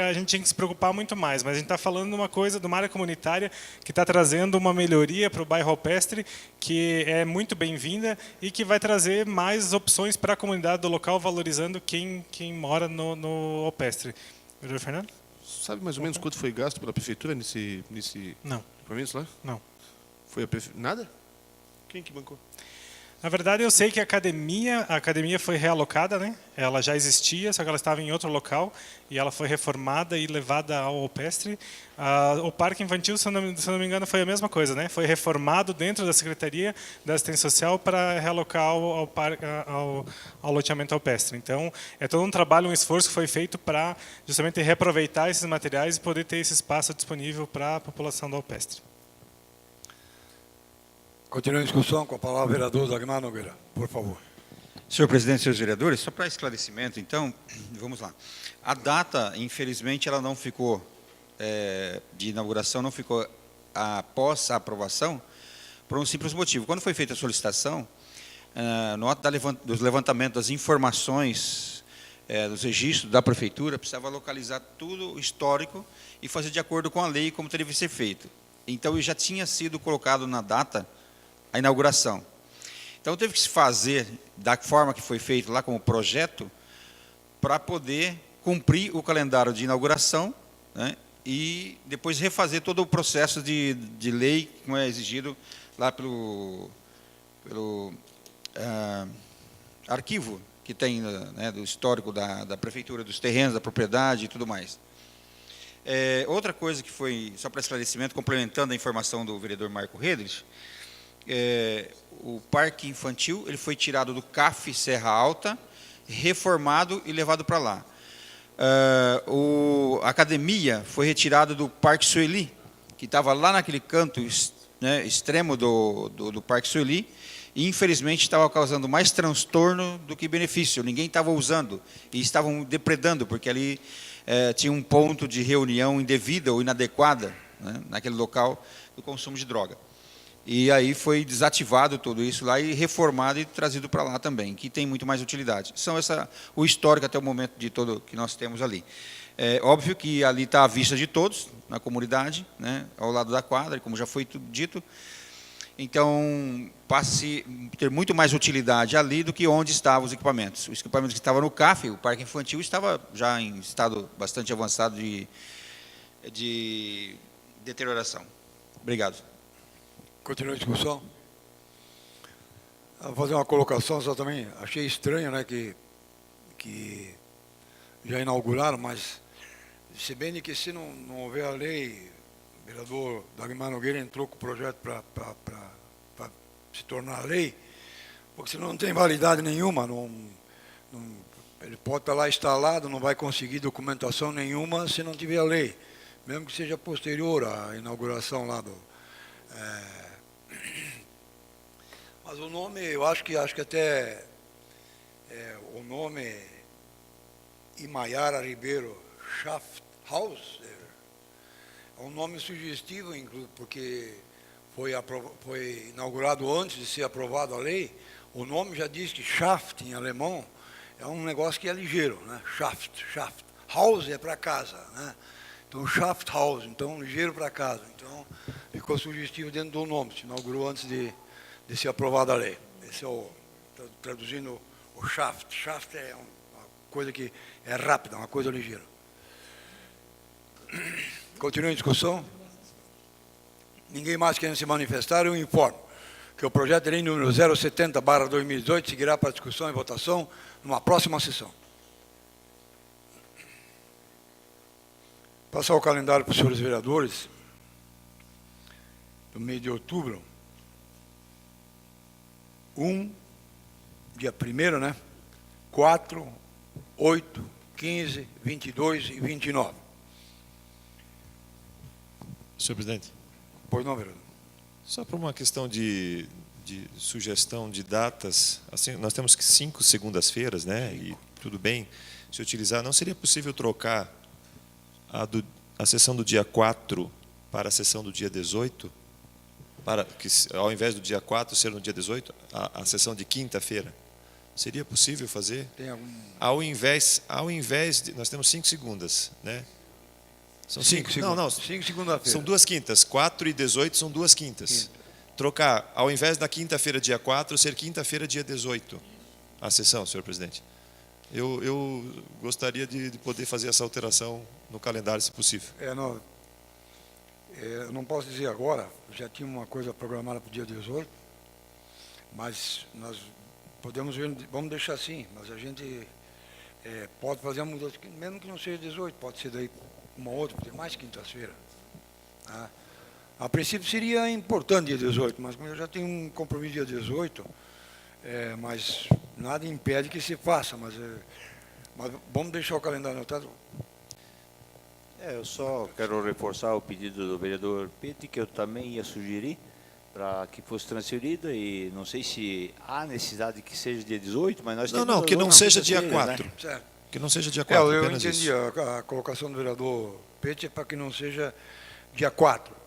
a gente tinha que se preocupar muito mais. Mas a gente está falando de uma coisa, de uma área comunitária que está trazendo uma melhoria para o bairro Alpestre, que é muito bem-vinda e que vai trazer mais opções para a comunidade do local, valorizando quem mora no Alpestre. Vereador Fernando? Sabe mais ou menos quanto foi gasto pela prefeitura nesse Não. equipamento lá? Não. Foi a prefeitura? Nada? Quem que bancou? Na verdade, eu sei que a academia foi realocada, né? Ela já existia, só que ela estava em outro local e ela foi reformada e levada ao Alpestre. O parque infantil, se eu não me engano, foi a mesma coisa, né? Foi reformado dentro da Secretaria da Assistência Social para realocar ao loteamento Alpestre. Então, é todo um trabalho, um esforço que foi feito para justamente reaproveitar esses materiais e poder ter esse espaço disponível para a população do Alpestre. Continua a discussão com a palavra o vereador Dagmar Nogueira, por favor. Senhor presidente, senhores vereadores, só para esclarecimento, então, vamos lá. A data, infelizmente, ela não ficou, de inauguração, não ficou após a aprovação, por um simples motivo. Quando foi feita a solicitação, no ato dos levantamentos das informações, dos registros da prefeitura, precisava localizar tudo o histórico e fazer de acordo com a lei como teria que ser feito. Então, já tinha sido colocado na data a inauguração. Então, teve que se fazer da forma que foi feito lá como projeto para poder cumprir o calendário de inauguração, né, e depois refazer todo o processo de lei, como é exigido lá pelo arquivo que tem, né, do histórico da prefeitura, dos terrenos, da propriedade e tudo mais. Outra coisa que foi, só para esclarecimento, complementando a informação do vereador Marco Redrich, o parque infantil ele foi tirado do CAF Serra Alta, reformado e levado para lá. A academia foi retirada do Parque Sueli, que estava lá naquele canto, né, extremo do Parque Sueli, e infelizmente estava causando mais transtorno do que benefício. Ninguém estava usando e estavam depredando, porque ali tinha um ponto de reunião indevida ou inadequada, né, naquele local do consumo de droga. E aí foi desativado tudo isso lá e reformado e trazido para lá também, que tem muito mais utilidade. São o histórico até o momento de todo que nós temos ali. Óbvio que ali está à vista de todos, na comunidade, né, ao lado da quadra, como já foi dito. Então, passa a ter muito mais utilidade ali do que onde estavam os equipamentos. Os equipamentos que estavam no CAF, o parque infantil, estava já em estado bastante avançado de deterioração. Obrigado. Continua a discussão. Vou fazer uma colocação, só também achei estranho, né, que já inauguraram, mas se bem que se não houver a lei, o vereador Dagmar Nogueira entrou com o projeto para se tornar lei, porque senão não tem validade nenhuma, ele pode estar lá instalado, não vai conseguir documentação nenhuma se não tiver a lei, mesmo que seja posterior à inauguração lá do... Mas o nome, eu acho que até o nome Imaiara Ribeiro Schafthaus é um nome sugestivo, porque foi inaugurado antes de ser aprovada a lei. O nome já diz que Schaft, em alemão, é um negócio que é ligeiro, né? Schaft. Haus é para casa, né? Então, Schafthaus, então ligeiro para casa. Então, ficou sugestivo dentro do nome, se inaugurou antes de ser aprovada a lei. Esse é traduzindo o Schaft. Schaft é uma coisa que é rápida, uma coisa ligeira. Continua em discussão? Ninguém mais querendo se manifestar, eu informo que o projeto de lei número 070/2018 seguirá para discussão e votação numa próxima sessão. Passar o calendário para os senhores vereadores do mês de outubro. Dia 1º, né? 4, 8, 15, 22 e 29. Senhor presidente, Pois não, vereador? só por uma questão de sugestão de datas, assim, nós temos 5 segundas-feiras, né? E tudo bem se utilizar. Não seria possível trocar a sessão do dia 4 para a sessão do dia 18? Para que, ao invés do dia 4 ser no dia 18, a sessão de quinta-feira? Seria possível fazer? Tem algum... Ao invés de... Nós temos 5 segundas, né? São 5 Não, não. 5 segunda-feira. São 2 quintas. 4 e 18 são 2 quintas. Trocar, ao invés da quinta-feira, dia 4, ser quinta-feira, dia 18, a sessão, senhor presidente. Eu gostaria de poder fazer essa alteração no calendário, se possível. Eu não posso dizer agora, já tinha uma coisa programada para o dia 18, mas nós podemos ver, vamos deixar assim, mas a gente pode fazer a mudança, mesmo que não seja 18, pode ser daí uma outra, tem mais quinta-feira. Tá? A princípio seria importante dia 18, mas como eu já tenho um compromisso dia 18, mas nada impede que se faça, mas vamos deixar o calendário anotado. Eu só quero reforçar o pedido do vereador Pitti, que eu também ia sugerir para que fosse transferida, e não sei se há necessidade que seja dia 18, mas nós temos... Não, que não seja dia 4. Né? Certo. Que não seja dia 4, eu apenas entendi isso. a colocação do vereador Pitti para que não seja dia 4.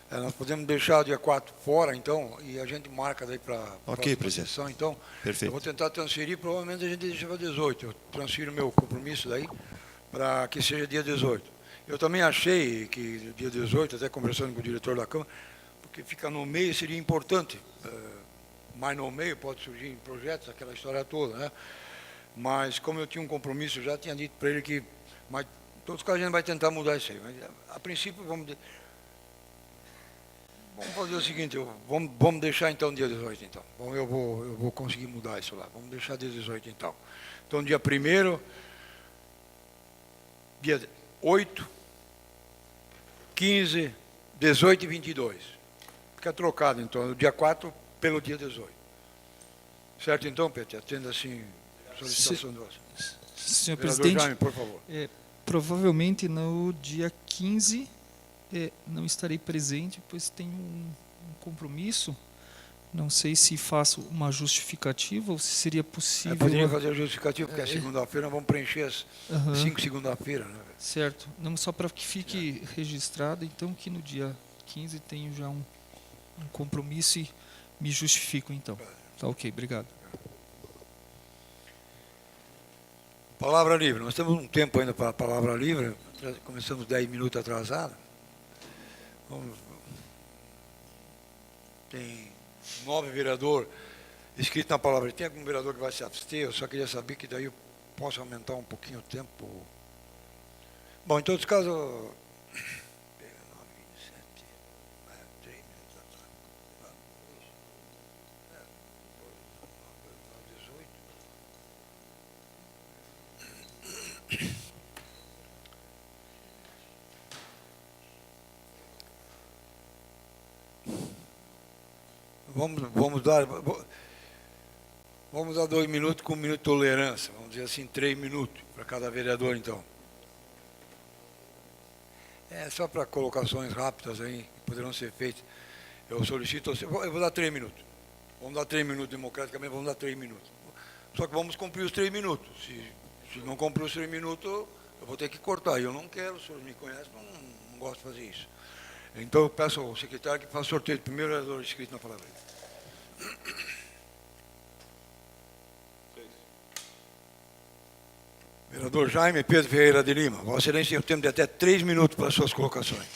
Nós podemos deixar o dia 4 fora, então, e a gente marca daí para a sessão, então. Perfeito. Eu vou tentar transferir, provavelmente a gente deixa para 18. Eu transfiro meu compromisso daí para que seja dia 18. Eu também achei que dia 18, até conversando com o diretor da Câmara, porque fica no meio seria importante, mas no meio pode surgir projetos, aquela história toda, né? Mas como eu tinha um compromisso, eu já tinha dito para ele que, mas em todos os casos a gente vai tentar mudar isso aí. Mas, a princípio, vamos fazer o seguinte, vamos deixar então dia 18, então. Bom, eu vou conseguir mudar isso lá. Vamos deixar dia 18, então. Então, dia 1º, dia 8, 15, 18 e 22. Fica trocado, então, o dia 4 pelo dia 18. Certo, então, Pedro? Atenda assim a solicitação de vocês. Senhor Vereador presidente, Jaime, por favor. Provavelmente no dia 15 não estarei presente, pois tenho um compromisso. Não sei se faço uma justificativa ou se seria possível... Poderia fazer a justificativa, porque a segunda-feira nós vamos preencher as 5 segunda-feira, né? Certo. Não, só para que fique registrado, então, que no dia 15 tenho já um compromisso e me justifico, então. Tá ok, obrigado. Palavra livre. Nós temos um tempo ainda para a palavra livre. Começamos 10 minutos atrasado. Tem 9 vereadores inscritos na palavra. Tem algum vereador que vai se abster? Eu só queria saber que daí eu posso aumentar um pouquinho o tempo. Bom, em todos os casos... Vamos dar 2 minutos com 1 minuto de tolerância. Vamos dizer assim, 3 minutos para cada vereador, então. Só para colocações rápidas aí, que poderão ser feitas. Eu solicito, eu vou dar 3 minutos. Vamos dar 3 minutos democraticamente, vamos dar 3 minutos. Só que vamos cumprir os 3 minutos. Se não cumprir os 3 minutos, eu vou ter que cortar. Eu não quero, o senhor me conhece, não gosto de fazer isso. Então eu peço ao secretário que faça sorteio do primeiro vereador inscrito na palavra. Vereador Jaime Pedro Ferreira de Lima. Vossa Excelência tem o tempo de até 3 minutos para as suas colocações.